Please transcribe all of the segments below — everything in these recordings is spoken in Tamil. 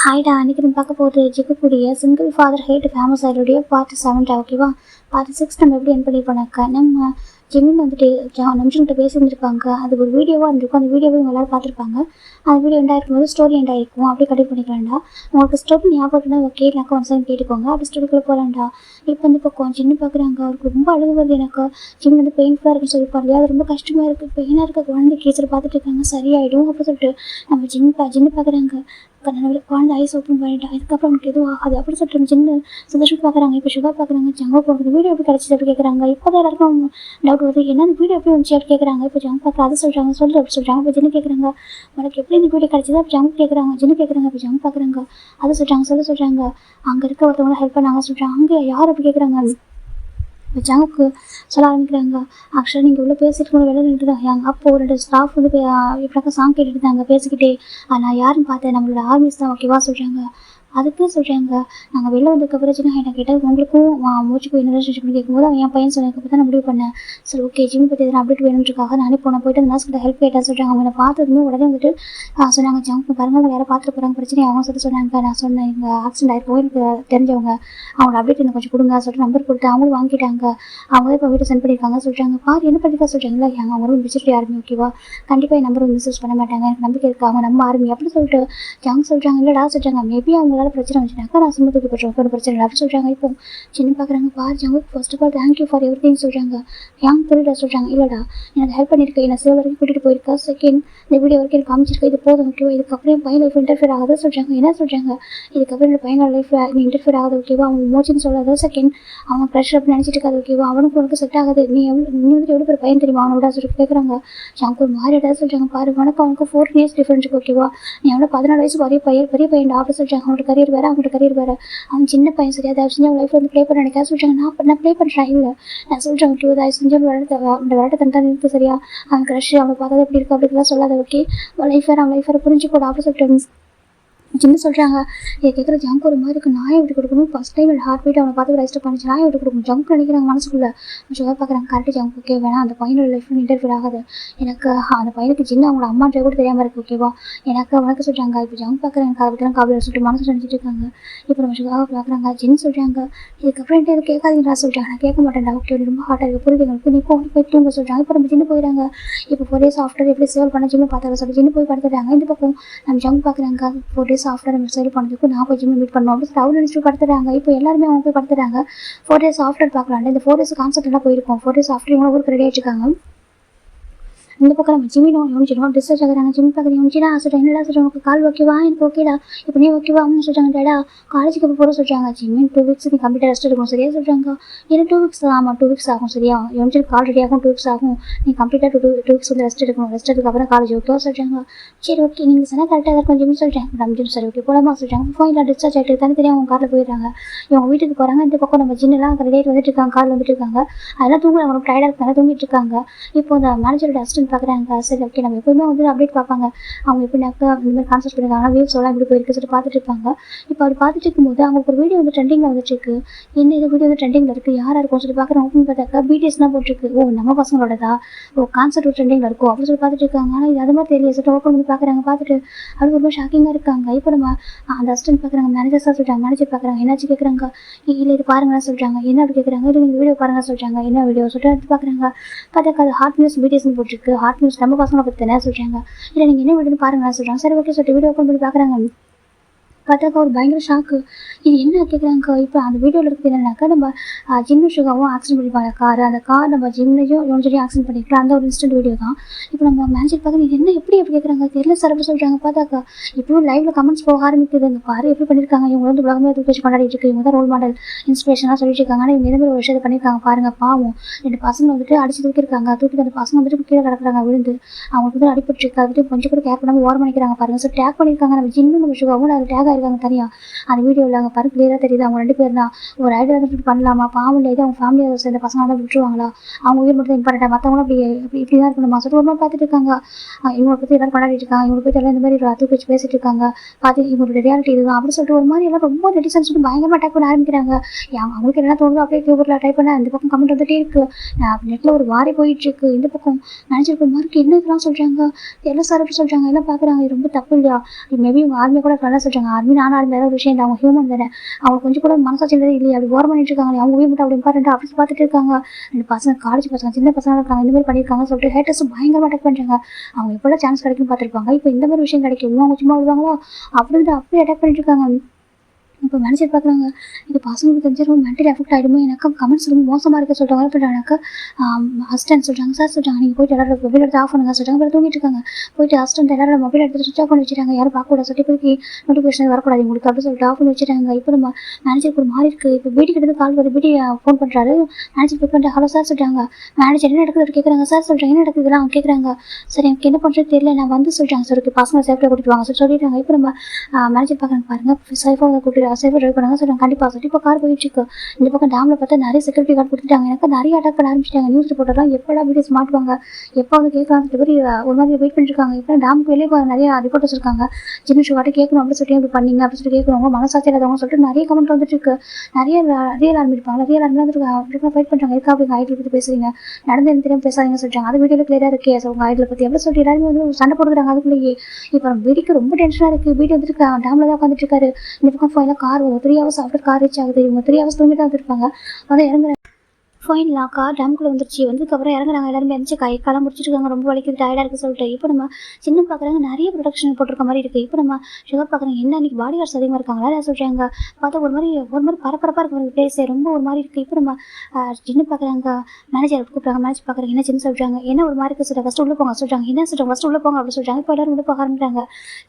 ஹாய்டா, அன்றைக்கி நம்ம பார்க்க போகிறது ஜிக்குக்கூடிய சிங்கிள் ஃபாதர் ஹேட் ஃபேமஸ் ஆகிடுடைய பார்ட் 7 ஓகேவா. பார்ட் 6 நம்ம எப்படி என் பண்ணியிருப்போனாக்கா, நம்ம ஜெமின் வந்துட்டு நிமிஷங்கிட்ட பேசியிருந்துருப்பாங்க. அது ஒரு வீடியோவாக இருந்திருக்கும். அந்த வீடியோவை இவங்க எல்லாரும் பார்த்துருப்பாங்க. அந்த வீடியோ எண்டாயிருக்கும் போது ஸ்டோரி எண்டாயிருக்கும். அப்படியே கண்டிப்பாக பண்ணிக்கலாம்டா. உங்களுக்கு ஸ்டோரி ஞாபகம் இருந்தால் ஓகே, எனக்கு ஒன் சைன் கேட்டுக்கோங்க. அப்படி ஸ்டோரிக்குள்ளே போகலாம்டா. இப்போ வந்து பக்கம் சின்ன பார்க்குறாங்க. அவருக்கு ரொம்ப அழுகு வருது. எனக்கு ஜிமின் வந்து பெயின்ஃபுல்லாக இருக்குன்னு சொல்லியிருப்பாரு. அது ரொம்ப கஷ்டமாக இருக்குது, பெயினாக இருக்க குழந்தை கேசர் பார்த்துட்டு இருக்காங்க, சரியாயிடும் அப்படின்னு சொல்லிட்டு நம்ம ஜின்னு பார்க்குறாங்க. குழந்தை ஐஸ் ஓப்பன் பண்ணிட்டா, இதுக்கப்புறம் நமக்கு எதுவும் ஆகாது அப்படி சொல்லிட்டு சின்ன சந்தோஷம் பார்க்குறாங்க. இப்போ சுகா பார்க்குறாங்க. ஜங்க போகிறது வீடியோ எப்படி கிடச்சிது அப்படி கேட்குறாங்க. இப்போ தான் எல்லாருக்கும் டவுட் வருது, என்ன இந்த வீடியோ எப்படி வந்துச்சு அப்படி கேட்குறாங்க. இப்போ ஜங்க பார்க்குற அதை சொல்கிறாங்க, சொல்லு அப்படி சொல்கிறாங்க. இப்போ ஜின்னு கேட்குறாங்க, உனக்கு எப்படி இந்த வீடியோ கிடச்சிது அப்படி ஜங்க கேட்குறாங்க. ஜின்னு கேட்குறாங்க. இப்போ ஜங்க பார்க்குறாங்க, அதை சொல்கிறாங்க, சொல்கிறாங்க. அங்கே இருக்க ஒருத்தவங்க ஹெல்ப் பண்ணாங்க சொல்கிறாங்க. அங்கே யார் அப்படி கேட்குறாங்க. இப்போ ஜங்குக்கு சொல்ல ஆரம்பிக்கிறாங்க, ஆக்சுவலாக நீங்கள் இவ்வளோ பேசிட்டு கூட வெளில நின்று தான் அப்போ ஒரு ஸ்டாஃப் வந்து இப்படிக்கா சாங் கேட்டுட்டு இருந்தாங்க பேசிக்கிட்டே. நான் யாருன்னு பார்த்தேன், நம்மளோட ஆர்மிஸ் தான் ஓகேவா சொல்கிறாங்க. அதுக்கு சொல்கிறாங்க, நாங்கள் வெளில வந்ததுக்கப்புறம் சின்ன என்ன கேட்டால் உங்களுக்கும் மூச்சுக்கும் என்ன ரிலேஷன்ஷிப்னு கேட்கும்போது அவன் என் பையன் சொன்னதுக்கு தான் நான் முடிவு பண்ணேன். சரி ஓகே, ஜிம் பற்றி எதனா அப்டேட் வேணுன்றக்காக நானே போயிட்டு அந்த நர்ஸ்கிட்ட ஹெல்ப் கேட்டேன் சொல்கிறாங்க. அவங்க பார்த்ததுமே உடனே வந்துட்டு சொன்னாங்க, ஜங்கு பாருங்க உங்களை யாரும் பார்த்துட்டு போகிறாங்க பிரச்சனை அவங்க சொல்லிட்டு சொன்னாங்க. நான் சொன்னேன், எங்கள் ஆக்சிடென்ட் ஆகிருக்கும், எனக்கு தெரிஞ்சவங்க அவங்களோட அப்டேட் எனக்கு கொஞ்சம் கொடுங்க சொல்லிட்டு நம்பர் கொடுத்து அவங்களும் வாங்கிட்டாங்க. அவங்க இப்போ வீட்டை சென்ட் பண்ணியிருக்காங்க சொல்கிறாங்க. பாரு என்ன பண்ணிருக்கா சொல்கிறாங்களா, அவங்களும் விசிட் ஆர்மி ஓகேவா, கண்டிப்பாக என் நம்பர் மிஸ்யூஸ் பண்ண மாட்டாங்க, எனக்கு நம்பிக்கை இருக்குது, அவங்க நம்ம ஆர்மி அப்படின்னு சொல்லிட்டு ஜங் சொல்கிறாங்க. இல்லைடா சொல்கிறாங்க, மேபி அவங்களால பிரச்சனை வந்துச்சுனாக்கா நான் சும்மா தூக்கி போட்டுருவேன், ஒரு பிரச்சனை இல்லை அப்படி சொல்கிறாங்க. இப்போ சின்ன பார்க்குறாங்க. பாரு ஜங்கு, first of all thank you for everything சொல்கிறாங்க. யங் புரியல சொல்கிறாங்க. இல்லைடா எனக்கு ஹெல்ப் பண்ணியிருக்கேன், என்னை சேவ் வரைக்கும் கூட்டிகிட்டு போயிருக்கா, செகண்ட் இந்த வீடியோ வரைக்கும் எனக்கு காமிச்சிருக்கேன், இது போதும் ஓகேவா, இதுக்கப்புறம் என் பையன் லைஃப் இன்டர்ஃபியர் ஆகுது சொல்கிறாங்க. என்ன சொல்கிறாங்க, இதுக்கப்புறம் என் பையனோட லைஃப்பில் இன்டர்ஃபியர் ஆகுது ஓகேவா, அவங்க மோச்சின்னு சொல்லாத, செகண்ட் அவன் ப்ரெஷர் அப்படி நினச்சிட்டு இருக்காது ஓகேவா, அவனுக்கு உனக்கு செட் ஆகுது, நீ வந்துட்டு எவ்வளோ பேர் பையன் தெரியுமா அவனோட சொல்லிட்டு கேட்குறாங்க. ஷங்கூர் மாறிடா சொல்கிறாங்க. பாரு உனக்கு அவனுக்கு 4 years டிஃப்ரென்ஸ் ஓகேவா, நீ அவனை 14 வயசு பெரிய பையன் அப்படி சொல்கிறாங்க. அவனோட கரியர் வேறு, அவனோட கரியர் வேறு, அவன் சின்ன பையன் சரியா, தயவு செஞ்சு அவன் லைஃப்பில் வந்து ப்ளே பண்ண நினைக்காது சொல்கிறாங்க. நான் ப்ளே பண்ணுறேன், இல்லை நான் சொல்கிறேன் ஓகே, தயவு செஞ்சு அந்த விளையாட்டு தண்டா நிறுத்து சரியா, அவன் க்ரஷ் அவனை பார்த்தா எப்படி இருக்குது அப்படிலாம் சொல்லாத ஓகே, அவன் லைஃப் வேறு புரிஞ்சுக்கூட அப்படி சொல்லிட்டு சின்ன சொல்கிறாங்க. இதை கேட்குற ஜங்க் ஒரு மாதிரி இருக்குது. நாயை விட்டு கொடுக்கணும், ஃபஸ்ட் டைம் ஹார்ட் பீட் அவனை பார்த்து ரெஜிஸ்டர் பண்ணிச்சு, நாயை விட்டு கொடுக்கணும் ஜங்க் நினைக்கிறாங்க மனசுக்குள்ளே. சுகர் பார்க்குறாங்க. கரெக்டாக ஜங்க் ஓகே வேணா, அந்த பையனோட லைஃப்பில் இன்டர்ஃபியர் ஆகாது, எனக்கு அந்த பையனுக்கு சின்ன அவங்களோட அம்மான்ற கூட தெரியாமல் இருக்குது ஓகேவா, எனக்கு உனக்கு சொல்கிறாங்க. இப்போ ஜங்க் பார்க்குறாங்க, காவிதான் காவியில் சொல்லிட்டு மனசு நினச்சிட்டு இருக்காங்க. இப்போ நம்ம சுகாவை பார்க்குறாங்க. ஜின்னு சொல்கிறாங்க, இதுக்கப்புறம் என்கிட்ட எது கேட்காதீங்களா சொல்கிறாங்க. நான் கேட்க மாட்டேன் ஓகே, ரொம்ப ஹார்ட்டாக இருக்குது புரியுதுங்களுக்கு, நீ போய் தூங்க சொல்கிறாங்க. இப்போ நம்ம ஜின்னு போயிடறாங்க. இப்போ 4 days ஆஃப்டர் எப்படி சேவ் பண்ண ஜின்னு பார்த்தாங்க சொல்லி ஜின்னு போய் படுத்துட்டாங்க. இந்த பக்கம் நம்ம ஜங்க் பார்க்குறாங்க. 4 days ஆஃப்டர் நம்ம சேவ் பண்ணதுக்கு நான் போய் ஜிம்மி மீட் பண்ணோம் அப்படின்னு அவர் நினச்சிட்டு படுத்துறாங்க. இப்போ எல்லாருமே அவங்க போய் படுத்துறாங்க. 4 days ஆஃப்டர் பார்க்கலாம்ல, இந்த 4 days கான்செப்ட் எல்லாம் போயிருக்கோம். 4 days ஆஃப்டர் இவங்க ஊருக்கு ரெடி ஆகிட்டுருக்காங்க. இந்த பக்கம் நம்ம ஜிமினும் யோசிச்சிடும் டிஸ்டர்ஜ் ஆகிறாங்க. ஜிம் பார்க்குறேன் யோசிச்சா சொல்கிறேன், என்னடா சொல்கிறேன், உனக்கு கால் ஓகேவா, எனக்கு ஓகேடா, இப்போ நீ ஓகேவா அப்படின்னு சொல்கிறாங்க. டேடா காலேஜுக்கு போகிற சொல்கிறாங்க. ஜிமின் 2 weeks நீ கம்ப்ளீட்டாக ரெஸ்ட் எடுக்கணும் சரியா சொல்கிறாங்க. ஏன்னா 2 weeks ஆமாம் 2 weeks ஆகும் சரியா, யோசிச்சு கால் ரெடி ஆகும் 2 weeks ஆகும், நீ கம்ப்ளீட்டாக 2 weeks வந்து ரெஸ்ட் எடுக்கணும், ரெஸ்ட் எடுக்கப்புறம் காலேஜ் ஓகேவா சொல்கிறாங்க. சரி ஓகே நீங்கள் சொன்னால் கரெக்டாக இருக்கும் ஜிம் சொல்கிறேன். நம்ம ஜிம் சரி ஓகே போலாமா சொல்கிறாங்க. ஃபோனில் டிஸ்சார்ஜ் ஆகிட்டு தனி தெரியும் அவங்க காரில் போயிடுறாங்க. இவங்க வீட்டுக்கு போகிறாங்க. இந்த பக்கம் நம்ம ஜின்னெல்லாம் ரெடியாகிட்டு வந்துட்டு இருக்காங்க, காரில் வந்துட்டு இருக்காங்க. அதெல்லாம் தூங்குறாங்க, ரொம்ப டயர்டாக இருக்காங்க, தூங்கிட்டு இருக்காங்க. இப்போ அந்த மேனேஜரோட அசிஸ்டன்ட் பார்க்குறாங்க. சரி ஓகே, நம்ம எப்பவுமே வந்து அப்டேட் பார்ப்பாங்க, அவங்க எப்படினாக்கா இந்த மாதிரி கான்செப்ட் பண்ணியிருக்காங்க, வியூஸ் எல்லாம் இப்படி போயிருக்கு சொல்லிட்டு பார்த்துட்டு இருப்பாங்க. இப்போ அப்படி பார்த்துட்டு இருக்கும்போது அவங்களுக்கு ஒரு வீடியோ வந்து ட்ரெண்டிங்கில் வந்துட்டு இருக்கு. இந்த வீடியோ வந்து ட்ரெண்டிங்கில் இருக்குது, யாராக இருக்கும் சொல்லி பார்க்குறேன். ஓப்பன் பார்த்தாக்கா பிடிஎஸ் தான் போட்டிருக்கு. ஓ நம்ம பசங்களோடதா, ஓ கான்செப்ட் ட்ரெண்டிங்கில் இருக்கும் அப்படின்னு சொல்லி பார்த்துட்டு இருக்காங்க. ஆனால் இது அது மாதிரி தெரியல சொல்லிட்டு ஓப்பன் பண்ணி பார்க்குறாங்க. பார்த்துட்டு அது ரொம்ப ஷாக்கிங்காக இருக்காங்க. இப்போ நம்ம அந்த அசிஸ்டன்ட் பார்க்குறாங்க, மேனேஜர்ஸாக சொல்கிறாங்க. மேனேஜர் பார்க்குறாங்க, என்னாச்சு கேட்குறாங்க. இல்லை இது பாருங்களா சொல்கிறாங்க. என்ன அப்படி கேட்குறாங்க. இல்லை நீங்கள் வீடியோ பாருங்க சொல்கிறாங்க. என்ன வீடியோ சொல்லிட்டு எடுத்து பார்க்குறாங்க. பார்த்தாக்கா அது ஹாட் நியூஸ் பிடிஎஸ்னு போட்டிருக்கு. ஹாட் நியூஸ் நம்ம பசங்களை பற்றி தானே சொல்கிறாங்க. இல்லை நீங்கள் என்ன வீடியோன்னு பாருங்களா சொல்கிறாங்க. சரி ஓகே சொல்லிட்டு வீடியோ ஓப்பன் பண்ணி பார்க்குறாங்க. பார்த்தாக்கா ஒரு பயங்கர ஷாக்கு. இது என்ன கேட்குறாங்க. இப்போ அந்த வீடியோவில் இருக்குது என்னன்னாக்கா, நம்ம ஜிம்னு சுகாவும் ஆக்சிடென்ட் பண்ணிப்பாங்க கார், அந்த கார் நம்ம ஜிம்னையும் யோசிச்சு ஆக்சிடென்ட் பண்ணிக்கலாம், அந்த ஒரு இன்ஸ்டன்ட் வீடியோ தான். இப்போ நம்ம மேனேஜர் பார்க்க இது என்ன எப்படி கேட்குறாங்க. தெரியல சார் அப்படி சொல்கிறாங்க. பார்த்தாக்கா இப்போயும் லைவ்ல கமெண்ட்ஸ் போக ஆரம்பிக்குது. இந்த பாரு எப்படி பண்ணியிருக்காங்க, இவங்க வந்து உலகமே தூக்கி வச்சு கொண்டாடிட்டு இருக்கு, இவங்க தான் ரோல் மாடல் இன்ஸ்பிரேஷனாக சொல்லிட்டு இருக்காங்க. ஆனால் இவங்க எதுவுமே ஒரு விஷயத்தை பண்ணியிருக்காங்க பாருங்க, பாவம் 2 பசங்க வந்துட்டு அடிச்சு தூக்கியிருக்காங்க. தூக்கி அந்த பசங்க வந்துட்டு கீழே கிடக்குறாங்க விழுந்து, அவங்களுக்கு வந்து அடிபட்டுருக்கு. அது வந்துட்டு கொஞ்சம் கூட கேர் பண்ணாமல் ஓரம் பண்ணிக்கிறாங்க பாருங்க. ஸோ டேக் பண்ணியிருக்காங்க நம்ம ஜின்னு நம்ம சுகாவும் அது டேக் ஆயிருக்காங்க தனியாக. அந்த வீடியோவில் அவங்க பாரு கிளியராக தெரியுது, அவங்க 2 பேர் தான். ஒரு ஐடியா வந்து பண்ணலாமா, பாவம் இல்லை, இது அவங்க ஃபேமிலியை சேர்ந்த பசங்க தான் விட்டுருவாங்களா, அவங்க உயிர் மட்டும் இம்பார்ட்டன்ட், மற்றவங்களும் அப்படி இப்படி தான் இருக்கணுமா சொல்லிட்டு ஒரு மாதிரி பார்த்துட்டு இருக்காங்க. இவங்களை பற்றி எல்லாரும் கொண்டாடிட்டு இருக்காங்க. இவங்க போய்ட்டு எல்லாம் இந்த மாதிரி தூக்கி வச்சு பேசிட்டு இருக்காங்க. பார்த்து இவங்களோட ரியாலிட்டி இதுதான் அப்படின்னு சொல்லிட்டு ஒரு மாதிரி எல்லாம் ரொம்ப நெட்டிசன்ஸ் வந்து பயங்கரமாக அட்டாக் பண்ண ஆரம்பிக்கிறாங்க. அவங்களுக்கு என்ன தோணுதோ அப்படியே டியூபரில் டைப் பண்ண இந்த பக்கம் கமெண்ட் வந்துட்டே இருக்கு. நெட்டில் ஒரு வாரி போயிட்டு இருக்கு. இந்த பக்கம் நினச்சிருக்க மாதிரி என்ன இதெல்லாம் சொல்கிறாங்க, எல்லாம் சார் அப்படி சொல்கிறாங்க, எல்லாம் பார்க்குறாங்க. இது ரொம்ப தப்பு இல்லையா, மேபி உங்கள் ஆர்மியை கூட நல்லா சொல்கிறாங்க, அட்மின் ஆனாலும் வேற ஒரு விஷயம், அவங்க ஹியூமன் தானே, அவங்க கொஞ்சம் கூட மனசாட்சின்றதே இல்லையா, அப்படி ஓரம் பண்ணிட்டு இருக்காங்க, அவங்க வீடு மட்டும் அப்படி இம்பார்ட்டன்ட் அப்படி பார்த்துட்டு இருக்காங்க. ரெண்டு பசங்க காலேஜ் பசங்க சின்ன பசங்க இருக்காங்க, இந்த மாதிரி பண்ணியிருக்காங்கன்னு சொல்லிட்டு ஹேட்டர்ஸ் பயங்கரமாக அட்டாக் பண்ணுறாங்க. அவங்க எப்போ சான்ஸ் கிடைக்குன்னு பார்த்துருப்பாங்க, இப்போ இந்த மாதிரி விஷயம் கிடைக்கும், அவங்க சும்மா விடுவாங்களோ அப்படின்ட்டு அப்படியே அட்டாக் பண்ணிட்டு இருக்காங்க. இப்போ மேனேஜர் பார்க்குறாங்க, இது பசங்களுக்கு தெரிஞ்சிடும் மென்டலி அஃபெக்ட் ஆகிடுமோ, எனக்கு கமெண்ட்ஸ் ரொம்ப மோசமாக இருக்க சொல்லிட்டு என்ன பண்ணுறாங்க, அசிஸ்டன்ட் சொல்கிறாங்க, சார் சொல்கிறாங்க நீங்கள் போய்ட்டு எல்லாரும் மொபைல் எடுத்து ஆஃப் பண்ணுங்க சொல்கிறாங்க. அப்புறம் தூங்கிட்டு இருக்காங்க. போய்ட்டு அசிஸ்டன்ட் எல்லாரும் மொபைல் எடுத்து சுவிச் ஆஃப் பண்ணி வச்சுட்டாங்க, யாரும் பார்க்கக்கூடாது சொல்லிட்டு போய் நோட்டிஃபிகேஷன் வரக்கூடாது உங்களுக்கு அப்படின்னு சொல்லிட்டு ஆஃப் பண்ணி வச்சுட்டாங்க. இப்போ நம்ம மேனேஜருக்கு ஒரு மாதிரி இருக்குது. இப்போ வீட்டுக்கு எடுத்து கால் வருது, வீட்டு ஃபோன் பண்ணுறாரு. மேனேஜர் போய் பண்ணிட்டு ஹலோ சார் சொல்கிறாங்க. மேனேஜர் என்ன நடக்குது கேட்குறாங்க. சார் சொல்கிறாங்க என்ன நடக்குதுலாம் அவங்க கேட்குறாங்க. சரி எனக்கு என்ன பண்ணுறது தெரியல, நான் வந்து சொல்கிறாங்க சார் பசங்க சேஃப்டியாக கூட்டிட்டு வாங்க சார் சொல்லிட்டாங்க. இப்போ நம்ம மேனேஜர் பார்க்குறாங்க, பாருங்கள் சேஃபாக கூட்டிட்டு சேஃபாக ட்ரைவ் பண்ணுங்க சொல்கிறாங்க. கண்டிப்பாக சொல்லிட்டு இப்போ கார் போயிட்டு இருக்கு. இந்த பக்கம் டேமில் பார்த்தா நிறைய செக்யூரிட்டி கார்டு கொடுத்துட்டாங்க, எனக்கு நிறைய அட்டாக் பண்ண ஆரம்பிச்சிட்டாங்க. நியூஸ் ரிப்போர்ட்டர்லாம் எப்போடா வீடியோஸ் மாட்டுவாங்க, எப்போ வந்து கேட்கலான்னு சொல்லி ஒரு மாதிரி வெயிட் பண்ணிருக்காங்க. இப்போ டேமுக்கு வெளியே நிறைய ரிப்போர்ட்டர்ஸ் இருக்காங்க. சின்ன ஷூவாட்ட கேட்கணும் அப்படின்னு சொல்லிட்டு இப்படி பண்ணீங்க அப்படின்னு சொல்லிட்டு கேட்கணும், மனசாட்சி இல்லாதவங்க சொல்லிட்டு நிறைய கமெண்ட் வந்துட்டு இருக்கு. நிறைய ரியல் ஆர்மி இருப்பாங்க, ரியல் ஆர்மி வந்து ஃபைட் பண்ணுறாங்க. இருக்கா அப்படி உங்கள் ஐடியில் பற்றி பேசுறீங்க, நடந்து எனக்கு தெரியாமல் பேசாதீங்க சொல்லிட்டாங்க. அது வீடியோவில் கிளியராக இருக்கே சார் உங்கள் ஐடியில் பற்றி எப்படி சொல்லிட்டு எல்லாருமே வந்து சண்டை போட்டுக்கிறாங்க. அதுக்குள்ளேயே இப்போ வீட்டுக்கு ரொம்ப டென்ஷனாக இருக்குது. வீடு வந்துட்டு டேமில் தான் உட்காந்துட்டு இருக்காரு. இந்த பக்கம் ஃபைனலாக கார் வரும், 3 hours ஆஃப்டர் கார் ரீச் ஆகுது. இவங்க 3 hours தூங்கிட்டு வந்துருப்பாங்க. வந்து இறங்குற ஃபைனலாக கார் டேமுக்குள்ளே வந்துருச்சு. வந்ததுக்கப்புறம் இறங்குறாங்க, எல்லாருமே எந்திரிச்சு காலம் முடிச்சிட்டு இருக்காங்க. ரொம்ப வலிக்குது டயர்டாக இருக்குது சொல்லிட்டு இப்போ நம்ம சின்ன பார்க்குறாங்க, நிறைய ப்ரொடக்ஷன் போட்டிருக்க மாதிரி இருக்குது. இப்போ நம்ம சுகர் பார்க்குறாங்க, என்ன அன்றைக்கி பாடி கார்ட்ஸ் அதிகமாக இருக்காங்களா என்ன சொல்கிறாங்க. பார்த்தா ஒரு மாதிரி பரபரப்பாக இருக்க பிளேஸ் ரொம்ப ஒரு மாதிரி இருக்குது. இப்போ நம்ம சின்ன பார்க்குறாங்க, மேனேஜர் கூப்பிட்றாங்க. மேனேஜர் பார்க்குறாங்க, என்ன சின்ன சொல்கிறாங்க, என்ன ஒரு மாதிரி இருக்குது சொல்கிறாங்க. ஃபஸ்ட்டு உள்ளே போங்க சொல்கிறாங்க. என்ன சொல்கிறாங்க, ஃபஸ்ட்டு உள்ளே போங்க அப்படின்னு சொல்கிறாங்க. இப்போ எல்லாரும் உள்ளே போக ஆரம்பிக்கிறாங்க.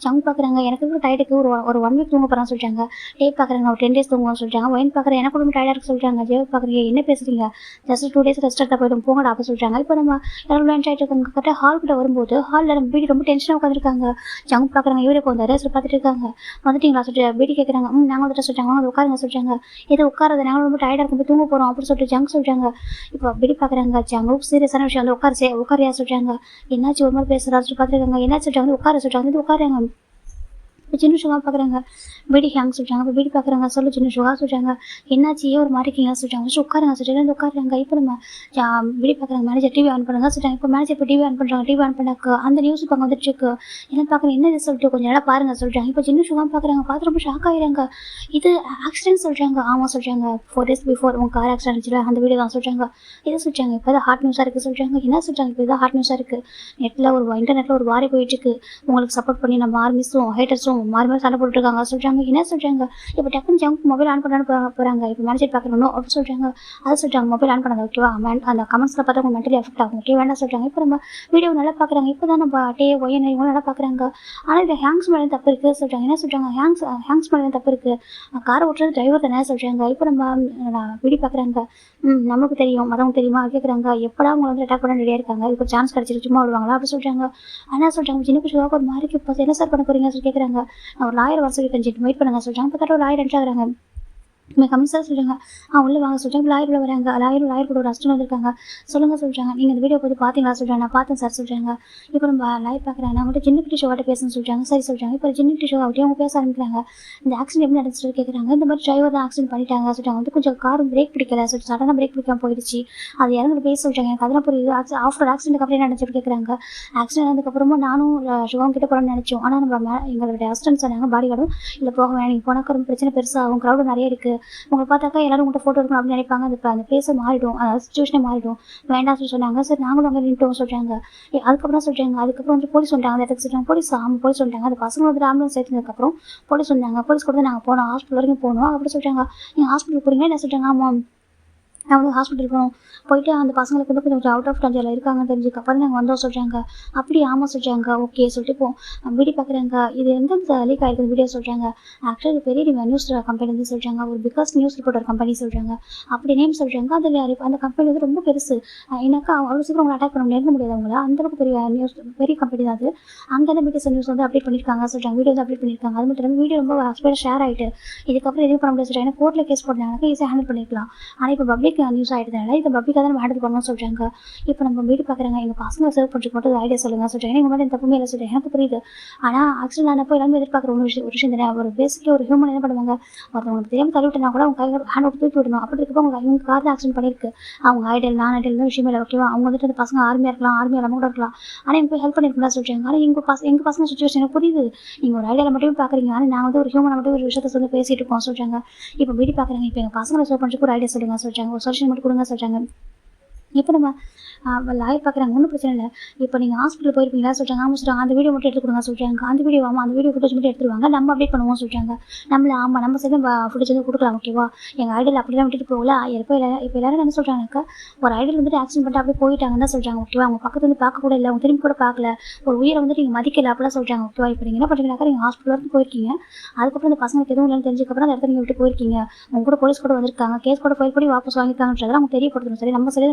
சவுண்ட் பார்க்குறாங்க, எனக்கு இருக்கிற டயர்டுக்கு ஒரு 1 week தூங்க போகிறான்னு சொல்கிறாங்க. டேட் பார்க்குறாங்க, ஒரு 10 days தூங்குவோம்னு சொல்கிறாங்க. ஒயின் பார்க்குறேன், எனக்கு ரொம்ப டயர்டாக இருக்குது சொல்கிறாங்க. ஜெய் பார்க்குறீங்க, என்ன பேசுகிறீங்க, ஜஸ்ட் 2 days ரெஸ்ட் எடுத்தால் போய்டும் போங்கடா அப்படி சொல்கிறாங்க. இப்போ நம்ம எல்லாரும் லன்ச் ஆகிட்டு இருக்காங்க. கரெக்டாக ஹால் கிட்ட வரும்போது ஹாலில் நம்ம வீடு ரொம்ப டென்ஷனாக உட்காந்துருக்காங்க. ஜவுண்ட் பார்க்குறாங்க, இவரே இப்போ வந்தார் சொல்லி பார்த்துட்டு இருக்காங்க. வந்துட்டீங்களா சொல்லிட்டு வீடு கேட்குறாங்க. நாங்கள் வந்துட்டு சொல்கிறாங்க, வந்து உட்காருங்க சொல்கிறாங்க. எது உட்காரது, நாங்கள் ரொம்ப டயர்டாக இருக்கும், போய் தூங்க போகிறோம் அப்படின்னு சொல்லிட்டு ஜங்க் சொல்கிறாங்க. இப்போ வீடு பார்க்குறாங்க, ஜங்கு சீரியஸான விஷயம் வந்து உட்காரியா சொல்கிறாங்க. என்னாச்சு ஒரு மாதிரி பேசுகிறா சொல்லி பார்த்துருக்காங்க. என்ன சொல்கிறாங்க, உட்கார சொல்கிறாங்க. வந்து உட்காருங்க. இப்போ சின்ன ஷுகா பார்க்குறாங்க, வீடு ஹேங் சொல்கிறாங்க. இப்போ வீடு பார்க்குறாங்க, சொல்லு சின்ன ஷுகா சொல்கிறாங்க. என்னாச்சு ஏன் ஒரு மாதிரி இருக்கீங்க சொல்கிறாங்க. ஃபஸ்ட்டு உட்காருங்க சொல்லிட்டு வந்து உட்காருறாங்க. இப்போ நம்ம வீடு பார்க்குறாங்க, மேனேஜர் டிவி ஆன் பண்ணுங்க சொல்கிறாங்க. இப்போ மேனேஜர் இப்போ டிவி ஆன் பண்ணுறாங்க. டிவி ஆன் பண்ணாக்க அந்த நியூஸ் இப்போ வந்துட்டு இருக்கு. என்ன பார்க்குறேன், என்ன சொல்லிட்டு கொஞ்சம் நேரம் பாருங்க சொல்கிறாங்க. இப்போ சின்ன ஷுகா பார்க்குறாங்க, பார்த்து ரொம்ப ஷாக் ஆகிறாங்க. இது ஆக்சிடென்ட் சொல்கிறாங்க. ஆமாம் சொல்கிறாங்க, 4 days பிஃபோர் உங்கள் கார் ஆக்சிடென்ட் ஆச்சுல அந்த வீடியோ தான் சொல்கிறாங்க. இதை சொல்கிறாங்க. இப்போ தான் ஹாட் நியூஸாக இருக்குது சொல்கிறாங்க. என்ன சொல்கிறாங்க, இப்போ இதான் ஹாட் நியூஸாக இருக்குது. இன்டர்நெட்டில் ஒரு வாரி போயிட்டுருக்கு. உங்களுக்கு சப்போர்ட் பண்ணி நம்ம ஆர்மிஸும் ஹேட்டர்ஸும் மாறி சண்டை போட்டுருக்காங்க சொல்கிறாங்க. என்ன சொல்கிறாங்க, இப்போ டக்குன்னு ஜங்க் மொபைல் ஆன் பண்ணான்னு போகிறாங்க. இப்போ மேனேஜர் பார்க்குறோம் அப்படின்னு சொல்கிறாங்க. அதை சொல்கிறாங்க, மொபைல் ஆன் பண்ணாங்க ஓகேவா, அந்த கமெண்ட்ஸில் பார்த்தா உங்கள் மென்டலி அஃபெக்ட் ஆகும் ஓகே வேண்டாம் சொல்கிறாங்க. இப்போ நம்ம வீடியோ நல்லா பார்க்குறாங்க. இப்போ தான் நம்ம ஒயன் இவங்க நல்லா பார்க்குறாங்க. ஆனால் இது ஹேங்ஸ் மேலே தப்பு இருக்குது சொல்கிறாங்க. என்ன சொல்கிறாங்க, ஹேங்ஸ் மேலே தப்பு இருக்குது, காரை ஓட்டுறது டிரைவர் தானே சொல்கிறாங்க. இப்போ நம்ம வீடியோ பார்க்குறாங்க. நமக்கு தெரியும் மற்றவங்க தெரியுமா கேட்குறாங்க. எப்படா அவங்க வந்து அட்டாக் பண்ண ரெடியாக இருக்காங்க, இதுக்கு சான்ஸ் கிடச்சிருக்கு சும்மா விடுவாங்களா அப்படி சொல்கிறாங்க. ஆனால் சொல்கிறாங்க, சின்ன பிள்ளைக்கு ஒரு மாதிரி இப்போ என்ன சார் பண்ண போகிறீங்க சொல்லி கேட்குறாங்க. ஒரு லாயர் வர சொல்லி கொஞ்சம் வெயிட் பண்ணுங்க சொல்கிறாங்க. இப்போ ஒரு லாயர் என்ட்ராகிறாங்க. கம்மி சார் சொல்கிறாங்க. உள்ளே வாங்க சொல்கிறாங்க. லாயர் உள்ள வராங்க. லாயர் கூட ஒரு அஸ்டன் வந்திருக்காங்க. சொல்லுங்கள் சொல்கிறாங்க. நீங்கள் இந்த வீடியோ பார்த்து பார்த்தீங்களா சொல்கிறாங்க. நான் பார்த்தேன் சார் சொல்கிறாங்க. இப்போ நம்ம லாயர் பார்க்குறாங்க. நான் வந்துட்டு சின்ன குட்டி ஷோவாட்ட பேசணும்னு சொல்கிறாங்க. சரி சொல்கிறாங்க. இப்போ சின்ன குட்டி ஷோ அப்படியே அவங்க பேச ஆரம்பிக்கிறாங்க. இந்த ஆக்சிடென்ட் எப்படி நடந்துச்சு கேட்குறாங்க. இந்த மாதிரி டிரைவர் தான் ஆக்சிடென்ட் பண்ணிட்டாங்க சொல்கிறாங்க. வந்து கொஞ்சம் கார் பிரேக் பிடிக்கல சொல்லிட்டு சடனாக பிரேக் பிடிக்காம போயிடுச்சு. அது இறந்து பேச சொல்கிறாங்க. எனக்கு அதெல்லாம் புரியுது. ஆஃப்டர் ஆக்சிடென்ட் அப்புறம் என்ன நடந்துச்சு கேட்குறாங்க. ஆக்சிடென்ட் ஆனதுக்கப்புறமா நானும் ஷோகம் கிட்ட போகிறோம்னு நினச்சோம். ஆனால் நம்ம எங்களுடைய அசிஸ்டன்ட் சொன்னாங்க, பாடி கார்டும் இல்லை போக வேணும், நீங்கள் போனாக்க ரொம்ப பிரச்சனை பெருசாகும், க்ரௌடு நிறைய இருக்குது, உங்களை பார்த்தாக்கா எல்லாரும் உங்கள்கிட்ட ஃபோட்டோ எடுக்கணும் அப்படின்னு நினைப்பாங்க. அந்த பிளேஸை மாறிடும், அந்த சுச்சுவேஷனே மாறிடும், வேண்டாம் சொல்லி சொன்னாங்க. சார் நாங்களும் அங்கே நின்ட்டோம் சொல்கிறாங்க. அதுக்கப்புறம் சொல்கிறாங்க. அதுக்கப்புறம் வந்து போலீஸ் வந்துட்டாங்க. அந்த இடத்துக்கு சொல்கிறாங்க. போலீஸ் வந்துட்டாங்க. அந்த பசங்க வந்து ஆம்புலன்ஸ் சேர்த்ததுக்கப்புறம் போலீஸ் வந்தாங்க. போலீஸ் கூட நாங்கள் போனோம், ஹாஸ்பிட்டல் வரைக்கும் போனோம் அப்படி சொல்கிறாங்க. நீங்கள் ஹாஸ்பிட்டல் போகிறீங்க என்ன சொல்கிறாங்க. ஆமாம் நான் வந்து ஹாஸ்பிட்டல் போயிட்டு அந்த பசங்களுக்கு வந்து கொஞ்சம் அவுட் ஆஃப் டஞ்சில் இருக்காங்கன்னு தெரிஞ்சுக்கப்புறம் நாங்கள் வந்தோம் சொல்கிறாங்க. அப்படி ஆமாம் சொல்கிறாங்க. ஓகே சொல்லிட்டு இப்போ வீடியோ பார்க்குறாங்க. இது எந்த லீக் ஆகிருக்குது வீடியோ சொல்கிறாங்க. ஆக்சுவலி பெரிய நியூஸ் கம்பெனி வந்து சொல்கிறாங்க, ஒரு பிகாஸ் நியூஸ் ரிப்போர்ட்டர் கம்பெனி சொல்கிறாங்க. அப்படி நேம் சொல்கிறாங்க. அதில் அந்த கம்பெனி வந்து ரொம்ப பெருசு. எனக்கு அவ்வளோ சீக்கிரம் உங்களை அட்டாக் பண்ண நெருங்க முடியாது. அவங்கள அந்தளவுக்கு பெரிய கம்பெனி தான் அது. அங்கே தான் பிடிஎஸ் நியூஸ் வந்து அப்டேட் பண்ணியிருக்காங்க சொல்கிறாங்க. வீடியோ வந்து அப்டேட் பண்ணியிருக்காங்க. அது மட்டும் இல்லாமல் வீடியோ ரொம்ப ஸ்பீடாக ஷேர் ஆகிட்டு இதுக்கப்புறம் எதுவும் பண்ண முடியாது சொல்கிறாங்க. ஏன்னா கோர்ட்டில் கேஸ் போட்டாங்க ஈஸியாக ஹேண்டில் பண்ணிக்கலாம். ஆனால் இப்போ பப்ளிக் பப்ளிக் நியூஸ் ஆகிடுறதுனால இதை பப்ளிக்காக தான் நம்ம ஹேண்டில் பண்ணணும்னு சொல்கிறாங்க. இப்போ நம்ம வீடு பார்க்குறாங்க, எங்கள் பசங்களை சர்வ் பண்ணுறதுக்கு மட்டும் ஐடியா சொல்லுங்கள் சொல்கிறாங்க. எங்கள் மேலே தப்புமே இல்லை சொல்கிறேன், எனக்கு புரியுது. ஆனால் ஆக்சிடென்ட் ஆனப்போ எல்லாமே எதிர்பார்க்குற ஒரு விஷயம் தானே. ஒரு பேசிக்காக ஒரு ஹியூமன் என்ன பண்ணுவாங்க, ஒருத்தவங்களுக்கு தெரியாமல் தள்ளி விட்டுனா கூட அவங்க கையில் ஹேண்ட் அவுட் தூக்கி விடணும். அப்படி இருக்கப்போ அவங்க காரில் ஆக்சிடென்ட் பண்ணியிருக்கு. அவங்க ஐடியல் நான் ஐடியல் தான் விஷயமே இல்லை, ஓகேவா. அவங்க வந்துட்டு அந்த பசங்க ஆர்மியாக இருக்கலாம், ஆர்மியாக இல்லாமல் கூட இருக்கலாம். ஆனால் எனக்கு போய் ஹெல்ப் பண்ணியிருக்கா சொல்கிறாங்க. ஆனால் எங்கள் பசங்க சுச்சுவேஷன் எனக்கு புரியுது. நீங்கள் ஒரு ஐடியாவில் மட்டுமே பார்க்குறீங்க, ஆனால் நாங்கள் வந்து ஒரு ஹியூமனை மட்டும் ஒரு விஷயத்தை சொல்லி பேசிட்டு இருக்கோம் சொல்கிறாங்க. இப்போ வீடு பார்க்குறாங்க, இப்போ எங்கள் பசங்களை சர்வ் பண்ணுறதுக்கு ஒரு ஐடியா சொல்லுங்கள் சொல்கிறாங்க, ஒரு சொல்யூஷன் மட்டும் கொடுங்க சொல்கிறாங்க. இப்போ நம்ம லாயர் பார்க்குறாங்க, ஒன்றும் பிரச்சனை இல்லை. இப்போ நீங்கள் ஹாஸ்பிட்டல் போயிருப்பீங்களா சொல்கிறாங்க. ஆமாம் சொல்கிறாங்க. அந்த வீடியோ மட்டும் எடுத்து கொடுங்க சொல்கிறாங்க. அந்த வீடியோ அந்த வீடியோ ஃபுட்டேஜ் மட்டும் எடுத்துருவாங்க, நம்ம அப்டேட் பண்ணுவோம் சொல்கிறாங்க. நம்ம சைடு ஃபுட்டேஜ் வந்து கொடுக்கலாம், ஓகேவா. எங்கள் ஐடியில் அப்படிலாம் விட்டுட்டு போகல. இப்போ எல்லாரும் என்ன சொல்கிறாங்கக்கா, ஒரு ஐடியில் வந்துட்டு ஆக்சிடென்ட் பண்ணிட்டு அப்படியே போயிட்டாங்கன்னு தான் சொல்கிறாங்க, ஓகேவா. அவங்க பக்கத்து வந்து பார்க்க கூட இல்லை, அவங்க திரும்பி கூட பார்க்கல, ஒரு உயிரை வந்துட்டு நீங்கள் மதிக்கல அப்படிலாம் சொல்கிறாங்க, ஓகேவா. இப்போ நீங்கள் என்ன பண்ணுறீங்கன்னாக்கா, நீங்கள் ஹாஸ்பிட்டல் வரைக்கும் போயிருக்கீங்க, அதுக்கப்புறம் அந்த பசங்களுக்கு எதுவும் இல்லைன்னு தெரிஞ்சதுக்கப்புறம் அந்த இடத்த நீங்கள் விட்டு போயிருக்கீங்க. உங்க கூட போலீஸ் கூட வந்திருக்காங்க, கேஸ் கூட ஃபைல் பண்ணி வாபஸ் வாங்கியிருக்காங்கன்றதை அவங்க தெரியப்படுத்தணும். சரி, நம்ம சரி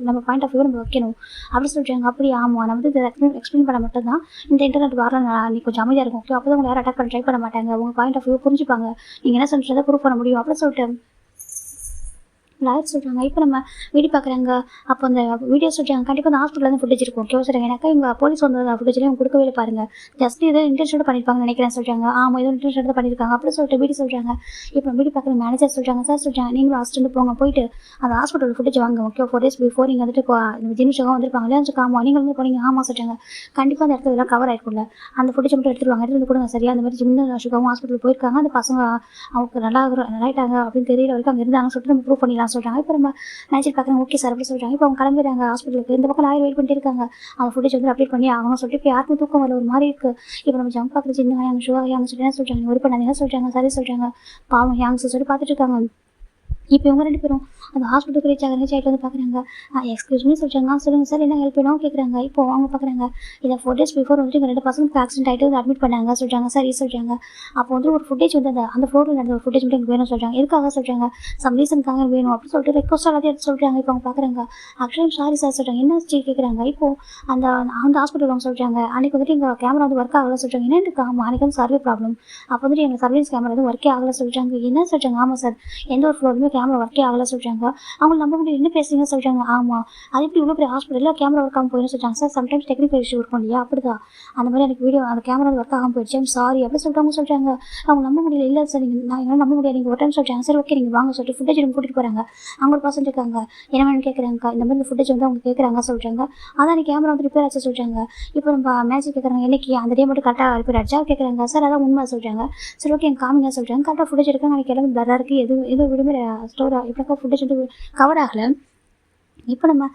நம்ம பாயிண்ட் ஆஃப் வியூ நம்ம வைக்கணும் அப்படி சொல்கிறாங்க. அப்படி ஆமாம், நான் வந்து இதை எக்ஸ்பிளைன் பண்ண மட்டும் தான் இந்த இன்டர்நெட் வரலாம், நீ கொஞ்சம் அமைதியாக இருக்கும், ஓகே. அப்போ தான் உங்களை யாரும் அட்டாக் பண்ண ட்ரை பண்ண மாட்டாங்க, உங்கள் பாயிண்ட் ஆஃப் வியூ புரிஞ்சுப்பாங்க, நீங்கள் என்ன சொல்கிறத ப்ரூவ் பண்ண முடியும் அப்படின்னு சொல்லிட்டு லாயர் சொல்கிறாங்க. இப்போ நம்ம வீடியோ பார்க்குறாங்க, அப்போ அந்த வீடியோ சொல்கிறாங்க, கண்டிப்பாக அந்த ஹாஸ்பிட்டலில் வந்து ஃபுட்டேஜ் இருக்கும், ஓகே சொல்கிறாங்க. எனக்கு இங்கே போலீஸ் வந்து ஃபுட்டேஜ்லேயும் அவங்க கொடுக்கவே இல்லை பாருங்கள், ஜஸ்ட் ஏதோ இன்டென்ஷனோட பண்ணியிருப்பாங்கன்னு நினைக்கிறேன் சொல்கிறாங்க. ஆமாம், ஏதோ இன்டென்ஷனோட தான் பண்ணியிருக்காங்க அப்படி சொல்லிட்டு வீடியோ சொல்கிறாங்க. இப்போ வீடியோ பார்க்குற மேனேஜர் சொல்கிறாங்க, சார் சொல்கிறாங்க, நீங்களும் ஹாஸ்பிட்டல் போயிட்டு அந்த ஹாஸ்பிட்டல் ஃபுட்டேஜ் வாங்க, ஓகே. 4 days பிஃபோர் நீங்கள் வந்துட்டு இப்போ இந்த ஜினிஷாக வந்திருப்பாங்க இல்லையா, ஆமாம் நீங்கள் வந்து போனீங்க, ஆமாம் சொல்கிறாங்க. கண்டிப்பாக அந்த இடத்துல எல்லாம் கவர் ஆகிருக்கும்ல, அந்த ஃபுட்டேஜ் மட்டும் எடுத்துருவாங்க, எடுத்து கொடுங்க சரியா. அந்த மாதிரி ஜிம்னு சுகாவும் ஹாஸ்பிட்டல் போயிருக்காங்க, அந்த பசங்க அவங்க நல்லாயிட்டாங்க அப்படின்னு தெரியல வரைக்கும் அங்கே இருந்தாங்கன்னு சொல்லிட்டு நம்ம ப்ரூவ் பண்ணிடலாம் சொல்கிறாங்க. இப்போ நம்ம மேனேஜர் பார்க்குறாங்க, ஓகே சார் அப்படி சொல்கிறாங்க. இப்போ அவங்க கிளம்பிடுறாங்க ஹாஸ்பிட்டலுக்கு. இந்த பக்கம் லாயர் வெயிட் பண்ணிட்டு இருக்காங்க, அவங்க ஃபுட்டேஜ் வந்து அப்டேட் பண்ணி ஆகணும்னு சொல்லிட்டு. இப்போ யாருக்கும் தூக்கம் வரல, ஒரு மாதிரி இருக்குது. இப்போ நம்ம ஜம்ப் பார்க்குற சின்ன ஹேங் ஷுவா ஹேங் சொல்லிட்டு என்ன சொல்கிறாங்க, ஒரு பண்ணாதீங்க சொல்கிறாங்க, சரி சொல்கிறாங்க. பாவம் ஹேங்ஸ் சொல்லி பார்த்துட்டு இருக்காங்க. இப்போ இவங்க 2 பேரும் அந்த ஹாஸ்பிட்டலுக்கு ரீச் ஆகிட்டு வந்து பார்க்குறாங்க. எக்ஸ்கியூஸ் மீ சொல்கிறாங்க. சொல்லுங்கள் சார், என்ன ஹெல்ப் வேணும் கேட்குறாங்க. இப்போ அவங்க பார்க்குறாங்க, இதை 4 days பிஃபோர் வந்துட்டு எங்கள் 2 பசங்களுக்கு ஆக்சிடென்ட் ஆகிட்டு வந்து அட்மிட் பண்ணாங்க சொல்கிறாங்க. சரி சொல்கிறாங்க. அப்போ வந்து ஒரு ஃபுட்டேஜ் வந்து அந்த ஃப்ளோரில் நடந்த ஒரு ஃபுட்டேஜ் மட்டும் எனக்கு வேணும் சொல்கிறாங்க. எதுக்காக சொல்கிறாங்க, சம் ரீசனுக்காக வேணும் அப்படின்னு சொல்லிட்டு ரெக்வஸ்ட் எல்லாத்தையும் எடுத்து சொல்கிறாங்க. இப்போ அவங்க பார்க்குறாங்க, ஆக்சுவலி சாரி சார் சொல்கிறாங்க. என்ன கேட்குறாங்க. இப்போது அந்த ஹாஸ்பிட்டல் அவங்க சொல்கிறாங்க, அன்றைக்கி வந்துட்டு எங்கள் கேமரா வந்து ஒர்க் ஆகலை சொல்கிறாங்க. என்ன இருக்கு, ஆமாம் அன்றைக்கி வந்து சர்வே ப்ராப்ளம், அப்போ வந்துட்டு எங்கள் சர்வீஸ் கேமரா வந்து ஒர்க்கே ஆகலை சொல்கிறாங்க. என்ன சொல்கிறாங்க, ஆமாம் சார் எந்த ஒரு ஃப்ளோருமே கேமரா ஒர்க்கே ஆகலை சொல்கிறாங்க. அவங்க நம்ப முடியும், என்ன பேசுறீங்க சொல்கிறாங்க. ஆமாம், அது எப்படி இவ்வளோ பெரிய ஹாஸ்பிட்டலில் கேமரா ஒர்க் ஆகாமல் போயிடும் சொல்கிறாங்க. சார் சம்டைம்ஸ் டெக்னிக்கல் இஷ்யூ இருக்கும் இல்லையா, அப்படி தான் அந்த மாதிரி எனக்கு வீடியோ அந்த கேமரா ஒர்க் ஆகாமல் போயிடுச்சு, சாரி அப்படி சொல்கிறாங்க. அவங்க நம்ப முடியல, இல்லை சார் நீங்கள் நான் என்னால் நம்ப முடியாது, நீங்கள் ஒரு டைம் சொல்கிறாங்க. சரி ஓகே நீங்கள் வாங்க சொல்லிட்டு ஃபுட்டேஜ் ரூம் கூட்டிகிட்டு போகிறாங்க. அவங்க ஒரு பர்சன் இருக்காங்க, என்ன வேணும்னு கேட்குறாங்க. இந்த மாதிரி ஃபுட்டேஜ் வந்து அவங்க கேட்குறாங்க சொல்கிறாங்க. அதான் நீ கேமரா வந்து ரிப்பேர் ஆச்சு சொல்கிறாங்க. இப்போ நம்ம மேட்ச் கேட்குறாங்க, என்னைக்கு அந்த டே மட்டும் கரெக்டாக ரிப்பேர் ஆச்சா கேட்குறாங்க. சார் அதான் உண்மை சொல்கிறாங்க. சரி ஓகே எனக்கு காமிங்க சொல்கிறாங்க. கரெக்டாக ஃபுட்டேஜ் எடுக்காங்க, எனக்கு எல்லாமே பிளராக இருக்குது, எதுவும் விடுமே ஸ்டோராக இப்படிக்கா ஃபுட்டேஜ் வந்து கவர் ஆகலை. இப்போ நம்ம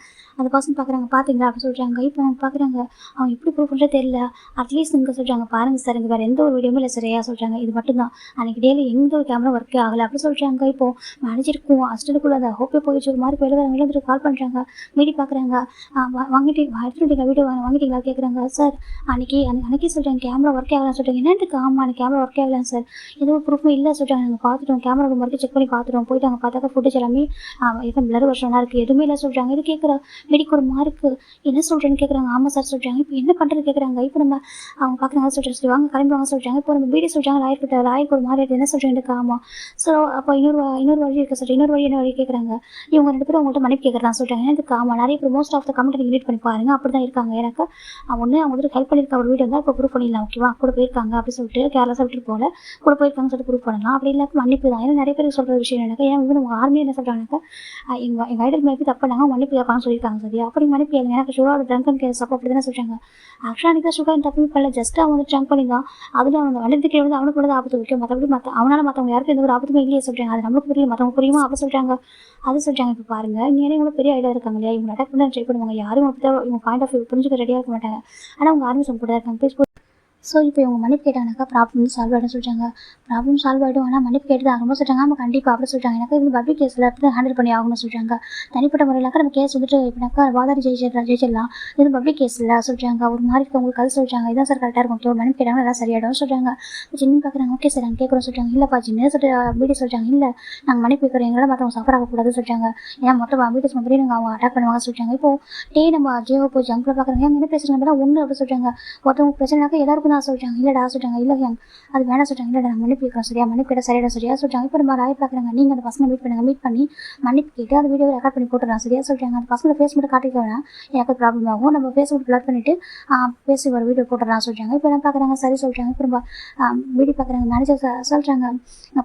அந்த பர்சன் பார்க்குறாங்க, பார்த்தீங்களா அப்படின்னு சொல்கிறாங்க. இப்போ அவங்க பார்க்குறாங்க, அவங்க எப்படி ப்ரூவ் பண்ணுறது தெரியல. அட்லீஸ்ட் இங்கே சொல்கிறாங்க, பாருங்கள் சார் இங்கே வேறு எந்த ஒரு வீடியோமே இல்லை சரியா சொல்கிறாங்க. இது மட்டும்தான் அன்றைக்கி டேயில் எந்த ஒரு கேமரா ஒர்க்கே ஆகலை அப்படி சொல்கிறாங்க. இப்போது மேனேஜருக்கும் அசிஸ்டண்ட்டுக்குள்ள அந்த ஹோப்பே போயிடுச்சு, ஒரு மாதிரி வெளியே வரவங்களே வந்துட்டு கால் பண்ணுறாங்க. மீடி பார்க்குறாங்க, எடுத்துட்டீங்களா வீடியோ வாங்கிட்டீங்களா கேட்குறாங்க. சார் அன்றைக்கி சொல்கிறாங்க கேமரா ஒர்க்கே ஆகலான்னு சொல்கிறாங்க. என்னத்துக்கு, ஆமாம் அன்றைக்கி கேமரா ஒர்க்கே ஆகலாம் சார், எதுவும் ப்ரூஃபும் இல்லை சொல்கிறாங்க. நாங்கள் பார்த்துட்டோம், கேமரா ரூம் வரைக்கும் செக் பண்ணி பார்த்துட்டோம், போயிட்டு அங்கே பார்த்தாக்கா ஃபுட்டேஜ் எல்லாமே பிளர் வருஷனாக இருக்குது, எதுவுமே இல்லை சொல்கிறாங்க. இது கேட்குற மெடிக்கு ஒரு மார்க்கு என்ன சொல்கிறேன்னு கேட்குறாங்க. ஆமாம் சார் சொல்கிறாங்க. இப்போ என்ன பண்ணுறது கேட்குறாங்க. இப்போ நம்ம அவங்க பார்க்குறாங்க சொல்கிறாங்க, சரி வாங்க கிளம்பி வாங்க சொல்கிறாங்க. இப்போ நம்ம வீடியோ சொல்கிறாங்க, லாயருக்கு ஒரு மாதிரி என்ன சொல்கிறேன் ஆமாம். ஸோ அப்போ இன்னொரு வழி இருக்குது சார், இன்னொரு வழி என்ன வழி கேட்குறாங்க. இவங்க 2 பேரும் அவங்கள்ட்ட மன்னிப்பு கேட்குறதா சொல்கிறாங்க. எனக்கு ஆமாம், நிறைய பேர் மோஸ்ட் ஆஃப் த கமெண்ட் நீங்கள் ரீட் பண்ணி பாருங்க, அப்படி தான் இருக்காங்க. எனக்கு ஒன்று அவங்க வந்துட்டு ஹெல்ப் பண்ணியிருக்க ஒரு வீடியோ தான் இப்போ ப்ரூவ் பண்ணிடலாம், ஓகேவா. கூட போயிருக்காங்க அப்படி சொல்லிட்டு கேர்லஸாக விட்டுட்டு போகல, கூட போயிருக்காங்கன்னு சொல்லிட்டு ப்ரூவ் பண்ணலாம். அப்படி இல்லாமல் மன்னிப்பு தான். ஏன்னா நிறைய பேர் சொல்கிற விஷயம் எனக்கு, ஏன்னா இவங்க உங்கள் ஆர்மியை என்ன சொல்கிறாங்கனாக்கா, எங்கள் ஐடல் மேபி தப்பு பண்ணாங்க, மன்னிப்பு கேட்பான்னு சொல்லியிருக்காங்க சரியா. அப்படி மன்னிப்பு கேளுங்க, எனக்கு சுகரோட ட்ரங்க் கேஸ் அப்போ அப்படி தானே சொல்கிறாங்க. ஆக்சுவலாக எனக்கு சுகர் தப்பு பண்ணல, ஜஸ்ட் அவன் வந்து ட்ரங்க் பண்ணி தான், அதில் அவன் வளர்ந்து கீழே வந்து அவனுக்கு கூட ஆபத்து வைக்கும், மற்றபடி அவனால் மற்றவங்க யாருக்கும் எந்த ஒரு ஆபத்துமே இல்லையே சொல்கிறாங்க. அது நம்மளுக்கு புரியும், மற்றவங்க புரியுமா அப்படி சொல்கிறாங்க. அது சொல்கிறாங்க. இப்போ பாருங்கள், இங்கே இவங்க பெரிய ஐடியா இருக்காங்க இல்லையா, இவங்க அட்டாக் பண்ண ட்ரை பண்ணுவாங்க, யாரும் அப்படி தான் இவங்க பாயிண்ட் ஆஃப் வியூ புரிஞ்சுக்க ரெடியாக இருக்க மாட்டாங்க. ஆனால் அவங்க ஆர்மி கூட இருக்காங்க. ப்ளீஸ் ஸோ இப்போ இவங்க மன்னிப்பு கேட்டாங்கனாக்கா ப்ராப்ளம் வந்து சால்வ் ஆகிடும் சொல்கிறாங்க. ப்ராப்ளம் சால்வ் ஆகிடும், ஆனால் மன்னிப்பு கேட்டு ஆகணும்னு சொல்கிறாங்க. நம்ம கண்டிப்பாக அப்படி சொல்கிறாங்க. எனக்கு இது பப்ளிக் கேஸில் அப்படி தான் ஹேண்டில் பண்ணி ஆகணும்னு சொல்கிறாங்க. தனிப்பட்ட முறையிலாக்கா நம்ம கேஸ் வந்துட்டு இப்போனாக்கா வாதாடி ஜெயிச்சிடலாம், இது பப்ளிக் கேஸ் இல்லை சொல்கிறாங்க. ஒரு மாதிரி உங்களுக்கு அது சொல்கிறாங்க, இதான் சார் கரெக்டாக இருக்கும், ஒரு மன்னிப்பு கேட்டாங்க எல்லாம் சரியாயிடும் சொல்கிறாங்க. சின்ன பார்க்குறாங்க, ஓகே சார் நாங்கள் கேட்குறோம் சொல்கிறாங்க. இல்லைப்பா சின்ன சொல்லிட்டு வீடியோ சொல்கிறாங்க, இல்லை நாங்கள் மன்னிப்பு கேட்குறோம், எங்களால் மற்றவங்க சஃபர் ஆகக்கூடாது சொல்கிறாங்க. ஏன்னா மொத்தம் வீடியோஸ் மாதிரி நாங்கள் அவங்க அட்டாக் பண்ணுவாங்க சொல்கிறாங்க. இப்போது நம்ம ஜேவோ போய் ஜங்கில் பார்க்குறாங்க, என்ன பேசுகிறாங்க ஒன்று அப்படி சொல்கிறாங்க. ஒருத்தவங்க பிரச்சனைனாக்கா எல்லாருக்கும் வரைக்கும் தான் சொல்கிறாங்க. இல்லைடா சொல்கிறாங்க. இல்லை அது வேணாம் சொல்கிறாங்க. இல்லைடா நான் மன்னிப்பு கேட்குறேன் சரியா, மன்னிப்பு கேட்டால் சரிடா சரியா சொல்கிறாங்க. இப்போ நம்ம ராய் பார்க்குறாங்க. நீங்கள் அந்த பசங்களை மீட் பண்ணுங்க, மீட் பண்ணி மன்னிப்பு கேட்டு அந்த வீடியோ ரெக்கார்ட் பண்ணி போட்டுடலாம் சரியா சொல்கிறாங்க. அந்த பசங்களை ஃபேஸ் மட்டும் காட்டிக்க வேணாம், எனக்கு ப்ராப்ளம் ஆகும். நம்ம ஃபேஸ் மட்டும் பிளட் பண்ணிவிட்டு பேசி ஒரு வீடியோ போட்டுடலாம் சொல்கிறாங்க. இப்போ என்ன பார்க்குறாங்க, சரி சொல்கிறாங்க. இப்போ நம்ம வீடியோ பார்க்குறாங்க. மேனேஜர் சொல்கிறாங்க,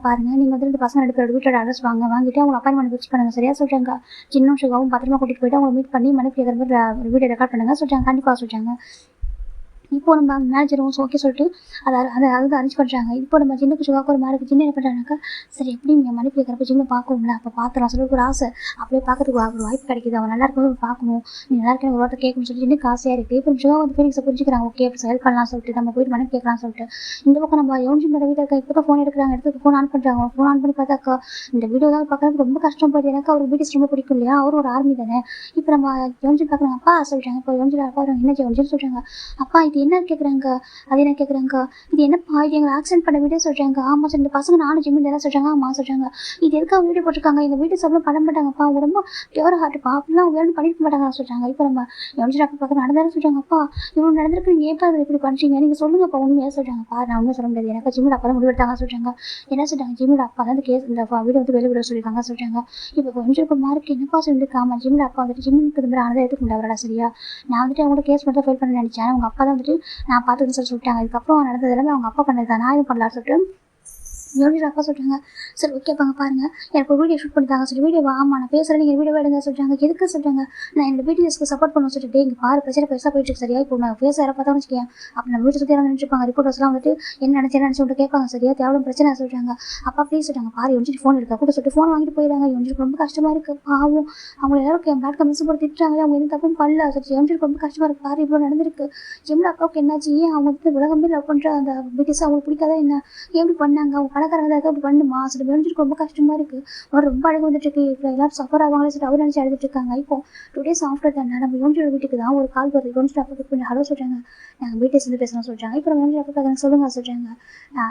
பாருங்கள் நீங்கள் வந்து இந்த பசங்க 2 பேரோட வீட்டோட அட்ரஸ் வாங்கிட்டு அவங்க அப்பாயின்மெண்ட் ஃபிக்ஸ் பண்ணுங்கள் சரியா சொல்கிறாங்க. சின்ன சுகாவும் பத்திரமா கூட்டிகிட்டு போயிட்டு அவங்க மீட் பண்ணி மன்னிப்பு கேட்குற மாதிரி ஒரு வீடியோ ரெக்கார்ட் பண்ணுங்க சொல்கிறாங்க. கண்டிப்பாக சொல்கிறாங்க. இப்போ நம்ம மேனேஜரும் ஓகே சொல்லிட்டு அதை அரேஞ்ச் பண்ணுறாங்க. இப்போ நம்ம சின்னுக்கு சுகாக்கு ஒரு மாதிரி சின்ன என்ன பண்ணுறாங்கனாக்கா, சரி எப்படி நீங்கள் மன்னிப்பு கேட்குறப்ப சின்ன பார்க்கணும்ல, அப்போ பார்த்துலாம் சொல்லி ஒரு ஆசை, அப்படியே பார்க்கறதுக்கு ஒரு வாய்ப்பு கிடைக்குது. அவன் நல்லா இருக்கும்போது பார்க்கணும், நீ நல்லா இருக்கேன் ஒரு வார்த்தை கேட்கணும்னு சொல்லிட்டு சின்ன ஆசையாக இருக்குது. இப்போ சுகா வந்து ஃபீலிங்ஸை புரிஞ்சுக்கிறாங்க. ஓகே அப்படி ஹெல்ப் பண்ணலாம் சொல்லிட்டு நம்ம போயிட்டு மன்னிப்பு கேட்கலாம்னு சொல்லிட்டு இந்த பக்கம் நம்ம யோசிச்சு வீட்டில் இருக்க இப்போ தான் ஃபோன் எடுக்கிறாங்க. எடுத்து ஃபோன் ஆன் பண்ணுறாங்க. ஃபோன் ஆன் பண்ணி பார்த்தாக்கா இந்த வீடியோ தான் பார்க்குறதுக்கு ரொம்ப கஷ்டப்பட்டு, எனக்கு அவர் பிடிஎஸ் ரொம்ப பிடிக்கும் இல்லையா, அவர் ஒரு ஆர்மி தானே. இப்போ நம்ம யோசிச்சு பார்க்குறாங்க. அப்பா சொல்கிறாங்க. இப்போ யோசிச்சு அப்பா என்ன யோசிச்சு சொல்கிறாங்க. அப்பா இது என்ன கேட்குறாங்க, அது என்ன கேட்குறாங்க, இது என்னப்பா இது எங்களை ஆக்சிடென்ட் பண்ண வீடியோ சொல்கிறாங்க. ஆமாம் சார், இந்த பசங்க நானும் ஜிம்மில் எல்லாம் சொல்கிறாங்க. ஆமாம் சொல்கிறாங்க. இது எதுக்காக வீடியோ போட்டிருக்காங்க, இந்த வீடியோ சாப்பிட பண்ண மாட்டாங்கப்பா, அவங்க ரொம்ப பியூர் ஹார்ட்டுப்பா, அப்படிலாம் அவங்க வேணும் பண்ணிக்க மாட்டாங்க சொல்கிறாங்க. இப்போ நம்ம யோசிச்சு பார்க்க நடந்தாலும் சொல்கிறாங்க. அப்பா இவங்க நடந்திருக்கு, நீங்கள் ஏப்பா அதை இப்படி பண்ணுறீங்க, நீங்கள் சொல்லுங்கப்பா உண்மையாக சொல்கிறாங்கப்பா. நான் ஒன்றும் சொல்ல முடியாது, எனக்கு ஜிம்மில் அப்பா தான் முடிவெடுத்தாங்க சொல்கிறாங்க. என்ன சொல்கிறாங்க, ஜிம்மில் அப்பா தான் இந்த கேஸ் இந்த வீடியோ வந்து வெளியே விட சொல்லியிருக்காங்க சொல்கிறாங்க. இப்போ கொஞ்சம் மார்க் என்னப்பா சொல்லியிருக்காமா, ஜிம்மில் அப்பா வந்துட்டு ஜிம்முக்கு இந்த மாதிரி ஆனதை எடுத்துக்க முடியாதா சரியா, நான் வந்துட்டு அவங்களோட கேஸ் மட்டும் ஃபைல் பண்ண நினச்சேன். அவங்க அப்பா தான் வந்துட்டு நான் பார்த்துன்னு சொல்லிட்டாங்க. இதுக்கப்புறம் நடந்தது எல்லாமே அவங்க அப்பா பண்ணது தான், நான் எதுவும் பண்ணலான்னு சொல்லிட்டு யோசிச்சு அப்பா சொல்கிறாங்க. சரி ஓகேப்பாங்க பாருங்கள், எனக்கு ஒரு வீடியோ ஷூட் பண்ணிட்டாங்க சொல்லி வீடியோ ஆமாம் நான் பேசுகிறேன், நீங்கள் வீடியோ எடுங்க சொல்கிறாங்க. எதுக்கு சொல்கிறாங்க, நான் என்னோட பிடிஎஸ்க்கு சப்போர்ட் பண்ண சொல்லிட்டு இங்கே பாரு பிரச்சனை பெருசாக போயிட்டு சரியா. இப்போ நான் பேச யாரை பார்த்தா வச்சுக்கேன், அப்போ நம்ம வீட்டு சுற்றி நினச்சிருப்பாங்க. ரிப்போர்ட்டர்ஸ்லாம் வந்துட்டு என்ன நினச்சி கேட்பாங்க சரியா, தேவையான பிரச்சனை சொல்கிறாங்க. அப்பா ப்ளீஸ் சொல்கிறாங்க. பாரு யோசிச்சு ஃபோன் எடுக்க கூட சொல்லிட்டு ஃபோன் வாங்கிட்டு போயிடுறாங்க. யோசிச்சு ரொம்ப கஷ்டமாக இருக்குது பாவம், அவங்க எல்லாரும் பேட் கமெண்ட்ஸ் போட்டு திட்டுறாங்க. அவங்க எந்த தப்பும் பண்ணல சொல்லி யோசிச்சு ரொம்ப கஷ்டமாக இருக்குது. பாரு இவ்வளோ நடந்திருக்கு, ஜிம்மில் அப்பாவுக்கு என்னாச்சு, ஏன் அவங்க வந்து உலகமே லவ் பண்ணுற அந்த பிடிஎஸ் அவங்களுக்கு பிடிக்காதா என்ன, எப்படி பண்ணாங்க, அவங்க பணக்காரங்க தான் அப்படி பண்ணு மாசம் யோசிச்சுட்டு ரொம்ப கஷ்டமா இருக்கு. அவர் ரொம்ப அழகு வந்துட்டு இருக்கு. இப்போ எல்லாரும் சஃபர் ஆவாங்களே சொல்லிட்டு அவர் நினைச்சு அழுதுட்டு இருக்காங்க. இப்போ 2 days ஆஃப்டர் தானே நம்ம யோசிச்சோட வீட்டுக்கு தான் ஒரு கால் வருது. யோசிச்சு அப்போ கொஞ்சம் ஹலோ சொல்றாங்க, நாங்கள் வீட்டை சேர்ந்து பேசணும் சொல்றாங்க. இப்போ நம்ம யோசிச்சு அப்போ சொல்லுங்க சொல்றாங்க,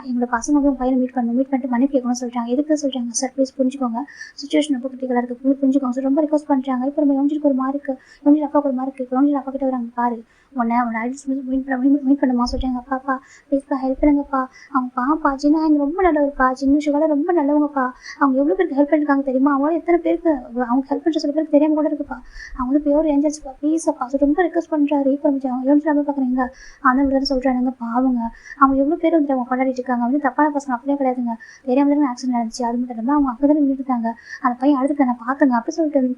எங்களோட பசங்க வந்து பையனை மீட் பண்ணிட்டு மன்னிப்பு கேட்கணும்னு சொல்றாங்க. எதுக்கு சொல்றாங்க, சார் ப்ளீஸ் புரிஞ்சுக்கோங்க, சுச்சுவேஷன் ரொம்ப கிரிட்டிக்கலாக இருக்கு, புரிஞ்சுக்கோங்க சார், ரொம்ப ரிக்வஸ்ட் பண்ணுறாங்க. இப்போ நம்ம யோசிச்சுக்கு ஒரு மாதிரி இருக்கு, யோசிச்சு அப்பா ஒரு மாதிரி இருக்கு. யோசிச்சு அப்பா கிட்ட வராங்க, பாரு உன்னை ஐடிஸ் மீட் பண்ணுமா சொல்கிறாங்க. அப்பாப்பா ப்ளீஸ்ப்பா ஹெல்ப் பண்ணுங்கப்பா, அவங்க பாப்பா சின்ன அவங்க ரொம்ப நல்லவருப்பா, சின்ன சுகால ரொம்ப நல்லவங்கப்பா, அவங்க எவ்வளோ பேருக்கு ஹெல்ப் பண்ணிருக்காங்க தெரியுமா, அவங்களால எத்தனை பேருக்கு அவங்க ஹெல்ப் பண்ணுற சில பேருக்கு தெரியாமல் கூட இருக்குப்பா, அவங்க வந்து பியூர் ஏஞ்சல்ஸ்ப்பா ப்ளீஸ்ப்பா ரொம்ப ரிக்வஸ்ட் பண்ணுறாரு. இப்போ அவங்க எவ்வளோ நம்ம பார்க்குறீங்க அந்த விட சொல்கிறாங்கப்பா, அவங்க எவ்வளோ பேர் வந்து அவங்க கொண்டாடிட்டு இருக்காங்க, வந்து தப்பான பசங்க அப்படியே கிடையாதுங்க, தெரியாமல் தானே ஆக்சிடென்ட் நடந்துச்சு, அது மட்டும் இல்லாமல் அவங்க அங்கே தானே விட்டுட்டாங்க, அந்த பையன் அடுத்து நான் பார்த்துங்க அப்படி சொல்லிட்டு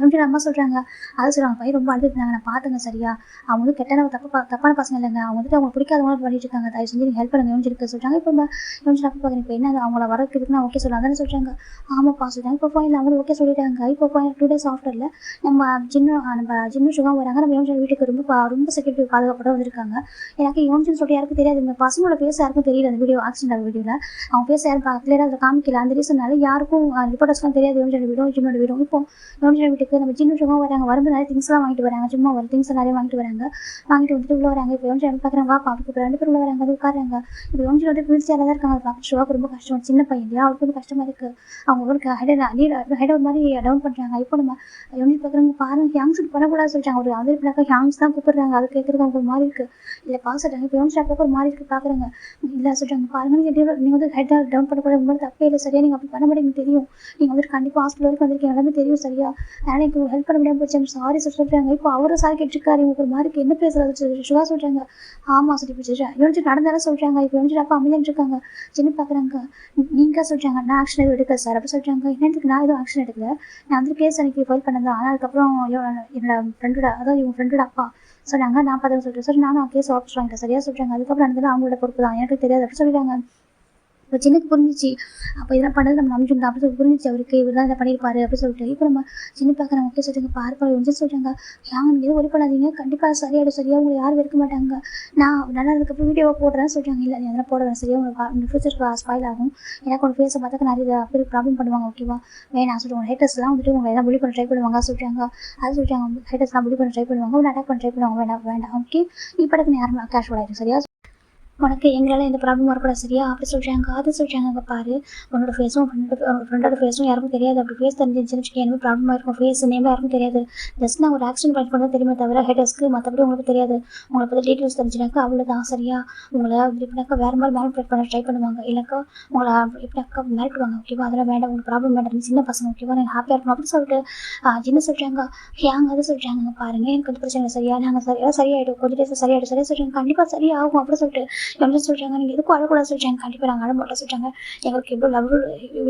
அப்படின்னு அம்மா சொல்கிறாங்க. அது சொல்கிறாங்க, பையன் ரொம்ப அழுதுருந்தாங்க, நான் பார்த்துங்க சரியா, அவங்க வந்து கெட்டான தப்பான பசங்க இல்லைங்க, அவங்க வந்துட்டு அவங்க பிடிக்காதவங்க பண்ணிட்டு இருக்காங்க, தயவு செஞ்சு நீங்கள் ஹெல்ப் பண்ணுங்க யோசிச்சிருக்கு சொல்கிறாங்க. இப்போ யோசிச்சு அப்போ பார்க்குறேன், இப்போ என்ன அவங்கள வரதுக்கு நான் ஓகே சொல்லலாம் தானே சொல்கிறாங்க. ஆமாப்பா சொல்கிறாங்க. இப்போ ஃபைனல் அவங்க ஓகே சொல்லிட்டாங்க. இப்போ ஃபைனல் 2 days ஆஃப்டரில் நம்ம ஜின்னு சுகம் வராங்க. நம்ம யோசிச்சு வீட்டுக்கு ரொம்ப செக்யூரிட்டி பாதுகாப்போட வந்திருக்காங்க. எனக்கு யோசிச்சுன்னு சொல்லிட்டு யாருக்கும் தெரியாது, இந்த பசங்களோட பேச யாருக்கும் தெரியல, அந்த வீடியோ ஆக்சிடென்ட் வீடியோவில் அவங்க பேச யாரும் கிளியராக அதில் காமிக்கல, அந்த ரீசனால யாருக்கும் ரிப்போர்ட்டர்ஸ்லாம் தெரியாது யோசிச்சோட வீடியோ ஜின்னோட வீடியோ. இப்போ யோசிச்சோட வீட்டுக்கு நம்ம சின்ன சுகம் வராங்க, வரும்போது நிறைய திங்ஸ்லாம் வாங்கிட்டு வராங்க, சும்மா ஒரு திங்ஸ் நிறைய வாங்கிட்டு வந்துட்டு உள்ள வராங்க. இப்போ யோசிச்சு பார்க்குறாங்க, வா பார்க்க 2 பேர் உள்ள வராங்க, அது உட்காராங்க. இப்போ யோசிச்சு வந்து வீல் சேரில் தான் இருக்காங்க, பார்க்க சுகாக்கு ரொம்ப கஷ்டம், சின்ன பையன் இல்லையா, அவருக்கு ரொம்ப கஷ்டமாக இருக்குது, அவங்க ஒரு ஹெட் ஒரு மாதிரி டவுன் பண்ணுறாங்க. இப்போ நம்ம யோசிச்சு பார்க்குறாங்க, பாருங்க ஹேங்ஸ் பண்ணக்கூடாது சொல்லிட்டாங்க, ஒரு அதே பிள்ளைக்கா ஹேங்ஸ் தான் கூப்பிடுறாங்க, அது கேட்குறது அவங்க ஒரு மாதிரி இருக்குது, இல்லை பார்த்துட்டாங்க. இப்போ யோசிச்சு பார்க்க ஒரு மாதிரி இருக்குது பார்க்குறாங்க, இல்லை சொல்கிறாங்க, பாருங்க நீங்கள் வந்து ஹெட் டவுன் பண்ணக்கூடாது, உங்களுக்கு தப்பே இல்லை சரியா, நீங்கள் அப்படி பண்ண மாட்டேங்க தெரியும், நீங்கள் வந்துட்டு கண்டிப்பாக ஹாஸ்பிட்டல் வரைக்கும் வந்திருக்கீங்க எல்லாமே தெரியும் சரியா, அதனால் எனக்கு ஹெல்ப் பண்ண முடியாமல் போச்சு, சாரி சார் சொல்கிறாங்க. இப்போ அவரும் சாரி கேட்டுருக்காரு, இவங்க ஒரு மாதிரி என்ன பேசுறது சுகா சொல்கிறாங்க. ஆமாம் சொல்லி பிடிச்சிட்டேன் யோசிச்சு நடந்தாலும் சொல்கிறாங்க. இப்போ யோசிச்சு அப்போ அமைதியாக இருக்காங்க. சின்ன பார்க்குறாங்க, நீங்கள் சொல்கிறாங்க நான் ஆக்ஷன் எதுவும் எடுக்கல சார் அப்படி சொல்கிறாங்க. என்னத்துக்கு நான் எதுவும் ஆக்ஷன் எடுக்கல, நான் வந்து கேஸ் அன்றைக்கி ஃபைல் பண்ணதான், ஆனால் அதுக்கப்புறம் என்னோட ஃப்ரெண்டோட அதாவது இவங்க ஃப்ரெண்டோட அப்பா சொன்னாங்க, நான் பார்த்தேன்னு சொல்லிட்டு சார் நானும் கேஸ் வாபஸ் வாங்கிட்டேன் சரியா சொல்கிறாங்க. அதுக்கப்புறம் நடந்தது அவங்களோட பொறுப்பு தான், எனக்கு தெரியாது அப்படி சொல்லிட்டாங்க. இப்போ சின்னக்கு புரிஞ்சிச்சு, அப்போ இதெல்லாம் பண்ணது நம்ம நம்பிச்சுட்டோம் அப்படி சொல்லி புரிஞ்சிச்சு அவருக்கு, இவர் தான் இதை பண்ணியிருப்பாரு அப்படி சொல்லிட்டு. இப்போ நம்ம சின்ன பார்க்குறாங்க, ஓகே சொல்லுங்க பார்ப்போம் வந்து சொல்கிறாங்க, யாங்க நீங்கள் எதுவும் ஒரி பண்ணாதீங்க, கண்டிப்பாக சரியாயிடும் சரியா, உங்களை யாரும் வெறுக்க மாட்டாங்க, நான் நல்லா இருந்ததுக்கப்புறம் வீடியோவை போடுறேன்னு சொல்கிறாங்க. இல்லை அதெல்லாம் போடுறேன் சரியா, உங்கள் ஃபியூச்சருக்கு ஸ்பாயில் ஆகும், எனக்கு ஒரு ஃபேஸை பார்த்தாக்க நிறைய பேர் ப்ராப்ளம் பண்ணுவாங்க, ஓகேவா வேணாம் சொல்லுவாங்க, ஹேட்டர்ஸ்லாம் வந்துட்டு உங்களை எல்லாம் புலி பண்ண ட்ரை பண்ணுவாங்க சொல்கிறாங்க. அது சொல்கிறாங்க ஹேட்டர்ஸ்லாம் புலி பண்ண ட்ரை பண்ணுவாங்க, உங்களை அட்டாக் பண்ண ட்ரை பண்ணுவாங்க, வேண்டாம் ஓகே நீ படக்குன்னு யாரும் கேஷுவல் ஆகிடும் சரியா. உனக்கு எங்களால் எந்த ப்ராப்ளமும் வரக்கூடாது சரியா அப்படி சொல்கிறாங்க. அது சொல்கிறாங்க, அங்கே பாரு உன்னோட ஃபேஸும் ஃப்ரெண்டோட ஃபேஸும் யாருக்கும் தெரியாது. அப்படி ஃபேஸ் தெரிஞ்சிருந்துச்சுன்னு வச்சுக்கோ எனக்கு ப்ராப்ளமாக இருக்கும். ஃபேஸ் நேம் யாருக்கும் தெரியாது. ஜஸ்ட் நான் ஒரு ஆக்சிடென்ட் பாயிண்ட் பண்ண தெரியுமே தவிர ஹெடர்ஸ்க்கு மற்றபடி உங்களுக்கு தெரியாது. உங்களை பற்றி டீட்டெயில்ஸ் தெரிஞ்சுனாக்கா அவ்வளோதான் சரியா. உங்களை இப்படினாக்கா வேறு மாதிரி மேனிபுலேட் பண்ண ட்ரை பண்ணுவாங்க. இல்லைக்கா உங்களை இப்படினாக்கா மிரட்டுவாங்க. ஓகேவா அதெல்லாம் வேண்டாம், உங்களுக்கு ப்ராப்ளம் வேண்டாம், சின்ன பசங்க ஓகேவா நீங்கள் ஹாப்பியாக இருக்கணும் அப்படின்னு சொல்லிட்டு என்ன சொல்கிறாங்க. ஹேங் அது சொல்கிறாங்க, பாருங்க எனக்கு வந்து பிரச்சனை இல்லை சரியா, நாங்கள் சரியாயிடும் கொஞ்சம் டேஸ் சரியாயிடும் சரியா சொல்கிறாங்க. கண்டிப்பாக சரியாகும் அப்படின்னு சொல்லிட்டு என்ன சொல்கிறாங்க. நீங்கள் எதுக்கும் அழக்கூடாது சொல்கிறாங்க. கண்டிப்பாக நாங்கள் அழ மாட்டோம் சொல்கிறாங்க. எங்களுக்கு எவ்வளோ லவ்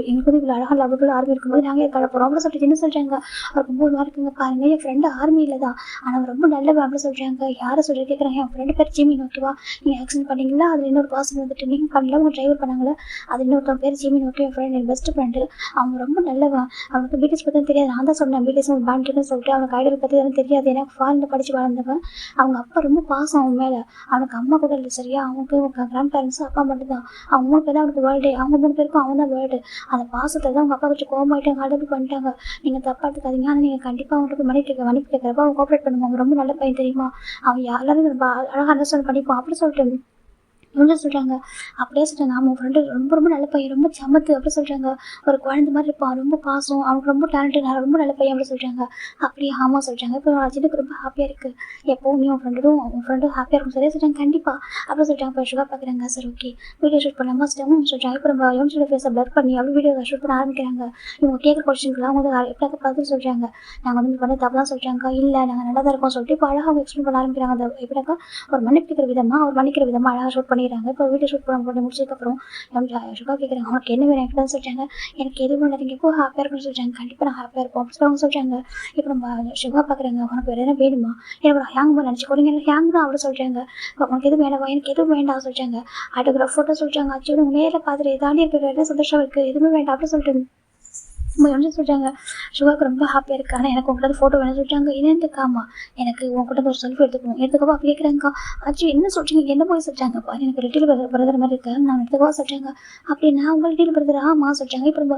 எங்களுக்கு வந்து இவ்வளோ அழகாக லவ்வுக்குள்ள ஆர்மி இருக்கும்போது நாங்கள் எதுக்கு அழ போகிறோம் அப்படின்னு சொல்லிட்டு என்ன சொல்கிறாங்க. அவர் ரொம்ப ஒரு மாதிரி இருக்குங்க பாருங்க. என் ஃப்ரெண்டு ஆர்மியில் தான், ஆனால் அவர் ரொம்ப நல்லவன் அப்படின்னு சொல்கிறாங்க. யாரை சொல்லி கேட்குறாங்க. என் ஃப்ரெண்டு பேர் ஜிமின் ஓகேவா. நீங்கள் ஆக்சிடென்ட் பண்ணீங்களா, அதில் இன்னொரு பர்சன் வந்துட்டு நீங்கள் பண்ணல உங்கள் டிரைவர் பண்ணாங்களே, அது இன்னொருத்தன் பேர் ஜிமின் ஓகே. என் ஃப்ரெண்ட் என் பெஸ்ட் ஃப்ரெண்டு, அவங்க ரொம்ப நல்லவன். அவனுக்கு பிடிஎஸ் பற்றி தெரியாது, நான் தான் சொன்னேன் பிடிஎஸ் ஒரு பேண்ட் இருக்குன்னு சொல்லிட்டு. அவனுக்கு ஐடியல் பற்றி எதுவும் தெரியாது. எனக்கு ஃபாரினில் படித்து வளர்ந்தவன். அவங்க அப்பா ரொம்ப பாசம் அவன் மேலே. அவனுக்கு அம்மா கூட இல்லை சரியா. அவனுக்கு கிராண்ட் பேரண்ட்ஸும் அப்பா மட்டும் தான். அவங்க 3 பேர் தான் அவனுக்கு வேர்ல்டே. அவங்க 3 பேருக்கும் அவன் தான் வேர்ல்டு. அந்த பாசத்தை தான் அவங்க அப்பா வச்சு கோவமாயிட்டாங்க, அடப்பி பண்ணிட்டாங்க. நீங்கள் தப்பாக எடுத்துக்காதீங்க. ஆனால் நீங்கள் கண்டிப்பாக அவங்களுக்கு மன்னிப்பு கேட்குறப்ப அவன் கோஆப்ரேட் பண்ணுவாங்க. ரொம்ப நல்ல பையன் தெரியுமா. அவன் எல்லாரும் ரொம்ப அழகாக அண்டர்ஸ்டாண்ட் பண்ணிப்பான் அப்படின்னு சொல்லிட்டு இவங்க சொல்கிறாங்க. அப்படியே சொல்கிறாங்க. அவன் ஃப்ரெண்டு ரொம்ப ரொம்ப நல்ல பையன், ரொம்ப சமத்து அப்படி சொல்கிறாங்க. ஒரு குழந்தை மாதிரி இருப்பான், ரொம்ப பாசம், அவனுக்கு ரொம்ப டேலண்டட், நான் ரொம்ப நல்ல பையன் அப்படி சொல்கிறாங்க. அப்படியே ஆமாம் சொல்கிறாங்க. இப்போ அஜினுக்கு ரொம்ப ஹாப்பியாக இருக்குது. எப்போவும் நீ உன் ஃப்ரெண்டும் ஹாப்பியாக இருக்கும் சரியா சொல்கிறாங்க. கண்டிப்பாக அப்படி சொல்கிறாங்க. இப்போ சுகா பார்க்குறாங்க. சரி ஓகே வீடியோ ஷூட் பண்ணலாமா ஸ்டெவும் சொல்கிறாங்க. இப்போ நம்ம யோசிச்சோட ஃபேஸை பிளர் பண்ணி அப்படி வீடியோ ஷூட் பண்ண ஆரம்பிக்கிறாங்க. இவங்க கேட்குற கொஸ்டின்லாம் அவங்க வந்து எப்படியாவது பார்த்து சொல்கிறாங்க. நாங்கள் வந்து பண்ண தப்பு தான் சொல்கிறாங்க. இல்லை நாங்கள் நல்லா தான் இருக்கோம் சொல்லிட்டு இப்போ அழகாக எக்ஸ்பிளைன் பண்ண ஆரம்பிக்கிறாங்க. அந்த எப்படியாக்கா ஒரு மன்னிப்பிக்கிற விதமாக அவர் மன்னிக்கிற விதமாக அழகாக ஷூட் பண்ணி இப்போ வீடியோ ஷூட் பண்ணி முடிச்சதுக்கப்புறம் சுகா கேட்குறாங்க. அவனுக்கு என்ன வேணும் எனக்கு தான் சொல்கிறாங்க. எனக்கு எதுவும் இல்லை, நீங்கள் எப்போ ஹாப்பியாக இருக்குன்னு சொல்கிறாங்க. கண்டிப்பாக நான் ஹாப்பியாக இருப்போம் அப்படின்னு அவங்க சொல்கிறாங்க. இப்போ நம்ம சுகா பார்க்குறாங்க. உனக்கு வேறு என்ன வேணுமா, எனக்கு ஒரு ஹேங் பண்ண நினச்சிக்கோங்க. எனக்கு ஹேங் தான் அவ்வளோ சொல்கிறாங்க. உனக்கு எதுவும் வேணாமா, எனக்கு எதுவும் வேண்டாம் சொல்கிறாங்க. ஆட்டோகிராஃப் ஃபோட்டோ சொல்கிறாங்க. ஆச்சு உங்க நேரில் பார்த்துட்டு தாண்டி இருக்கிற என்ன சந்தோஷம் இருக்குது, எதுவுமே வேண்டாம் அப்படின்னு சொல்லிட்டு என்ன சொல்கிறாங்க. சுகாவுக்கு ரொம்ப ஹாப்பியாக இருக்குது. ஆனால் எனக்கு உங்கள்கிட்ட ஃபோட்டோ வேணும் சொல்லிட்டாங்க. என்னென்னுக்காமா எனக்கு உங்கள்கிட்ட ஒரு செல்ஃபி எடுத்துக்கவா அப்படி கேட்குறாங்க. ஆச்சு என்ன சொல்கிறீங்க, என்ன போய் சொல்கிறாங்கப்பா, எனக்கு லிட்டில் பிரதர் மாதிரி இருக்காரு, நான் எடுத்துக்கவா சொல்கிறாங்க. அப்படி நான் உங்கள் லிட்டில் பிரதர் ஆமாம் சொல்கிறாங்க. இப்போ ரொம்ப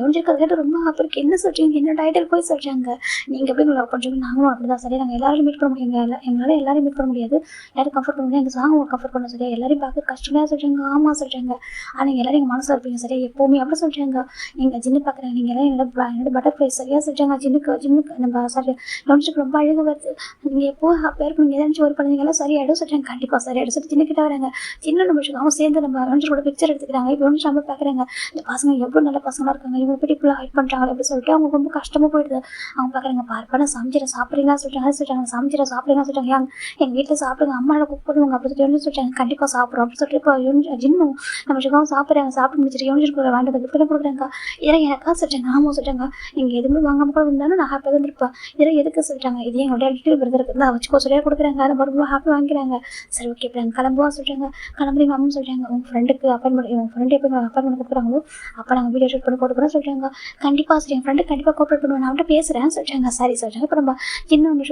ஒழிஞ்சிருக்கிறத கேட்டு ரொம்ப ஹாப்பி இருக்குது. என்ன சொல்கிறீங்க, என்ன டைட்டில் போய் சொல்கிறாங்க. நீங்கள் எப்படி லவ் பண்ணுறீங்க, நாங்களும் அப்படி தான் சரி. நாங்கள் எல்லாரும் மீட் பண்ண முடியும், எங்களால் எல்லாரும் மீட் பண்ண முடியாது, எல்லாரும் கம்ஃபர்ட் பண்ண முடியாது, எங்கள் சாங் கம்ஃபர்ட் பண்ண சரியா, எல்லாரையும் பார்க்க கஷ்டமாக சொல்கிறாங்க. ஆமாம் சொல்கிறாங்க. ஆனால் நீங்கள் எல்லாரும் எங்கள் மனசில் இருப்பீங்க சரியா எப்போவுமே அப்படி சொல்கிறாங்க. நீங்கள் ஜின்னு பார்க்குறாங்க. நீங்கள் எல்லாம் என்னோட பட்டர்ஃப்ளை சரியாக சொல்கிறாங்க. ஜின்னுக்கு நம்ம சாரி யோனிச்சுக்கு ரொம்ப அழகு வருது. நீங்கள் எப்போ ஹாப்பியாக இருக்கும், நீங்கள் ஏதாச்சும் ஒரு பண்ணீங்களா சரியாயிடும் சொல்கிறாங்க. கண்டிப்பாக சரியாயிடும் சொல்லி ஜின்னுக்கிட்ட வராங்க. ஜின்னு நம்ம அவன் சேர்ந்து நம்ம யோனிச்சோட பிக்சர் எடுத்துக்கிறாங்க. இப்போ யோனிச்சு நம்ம பார்க்குறாங்க. இந்த பசங்க எவ்வளோ நல்ல பசங்களாக இருக்காங்க, இவங்க பிடிக்குள்ள ஹைட் பண்ணுறாங்க அப்படின்னு சொல்லிட்டு அவங்க ரொம்ப கஷ்டமாக போயிடுது. அவங்க பார்க்குறாங்க. பார்ப்பா சமைச்சிட சாப்பிட்றீங்களா சொல்கிறாங்க. அது சொல்கிறாங்க. சமைச்சிட சாப்பிட்றீங்களா சொல்கிறாங்க. எங்கள் வீட்டில் சாப்பிடுங்க, அம்மாவில் குக் பண்ணுவாங்க அப்படி சொல்லி சொல்கிறாங்க. கண்டிப்பாக சாப்பிட்றோம் அப்படின்னு சொல்லிட்டு இப்போ ஜின்னும் நம்ம சுகாவும் சாப்பிட்றாங்க. சாப்பிட்டு முடிச்சிட்டு யோனிச்சு வாங்கிட்டு கிஃப்ட் கொடுக்குறாங்க. இதெல்லாம் எனக்கா சொல்கிறாங்க. ஆமாம் சொல்கிறாங்க. நீங்கள் எதுவுமே வாங்காமல் கூட இருந்தாலும் நான் ஹாப்பியாக தான் இருப்பேன். இதெல்லாம் எதுக்கு சொல்கிறாங்க. இது எங்களுடைய லிட்டில் பிரதருக்கு தான் வச்சுக்கோ சரியாக கொடுக்குறாங்க. அதை ரொம்ப ஹாப்பி வாங்கிக்கிறாங்க. சரி ஓகே இப்போ நாங்கள் கிளம்புவா சொல்கிறாங்க. கிளம்புறீங்க அம்மா சொல்கிறாங்க. உங்கள் ஃப்ரெண்டுக்கு அப்பாயின்மெண்ட், உங்கள் ஃப்ரெண்டு எப்போ அப்பாயின்மெண்ட் கொடுக்குறாங்களோ அப்போ நாங்கள் வீடியோ ஷூட் பண்ணி கொடுக்குறோம் சொல்கிறாங்க. கண்டிப்பாக சரி என் ஃப்ரெண்டு கண்டிப்பாக கோஆப்ரேட் பண்ணுவேன், நான் அவன்கிட்ட பேசுகிறேன் சொல்கிறாங்க. சரி சொல்கிறாங்க. இப்போ நம்ம இன்னும்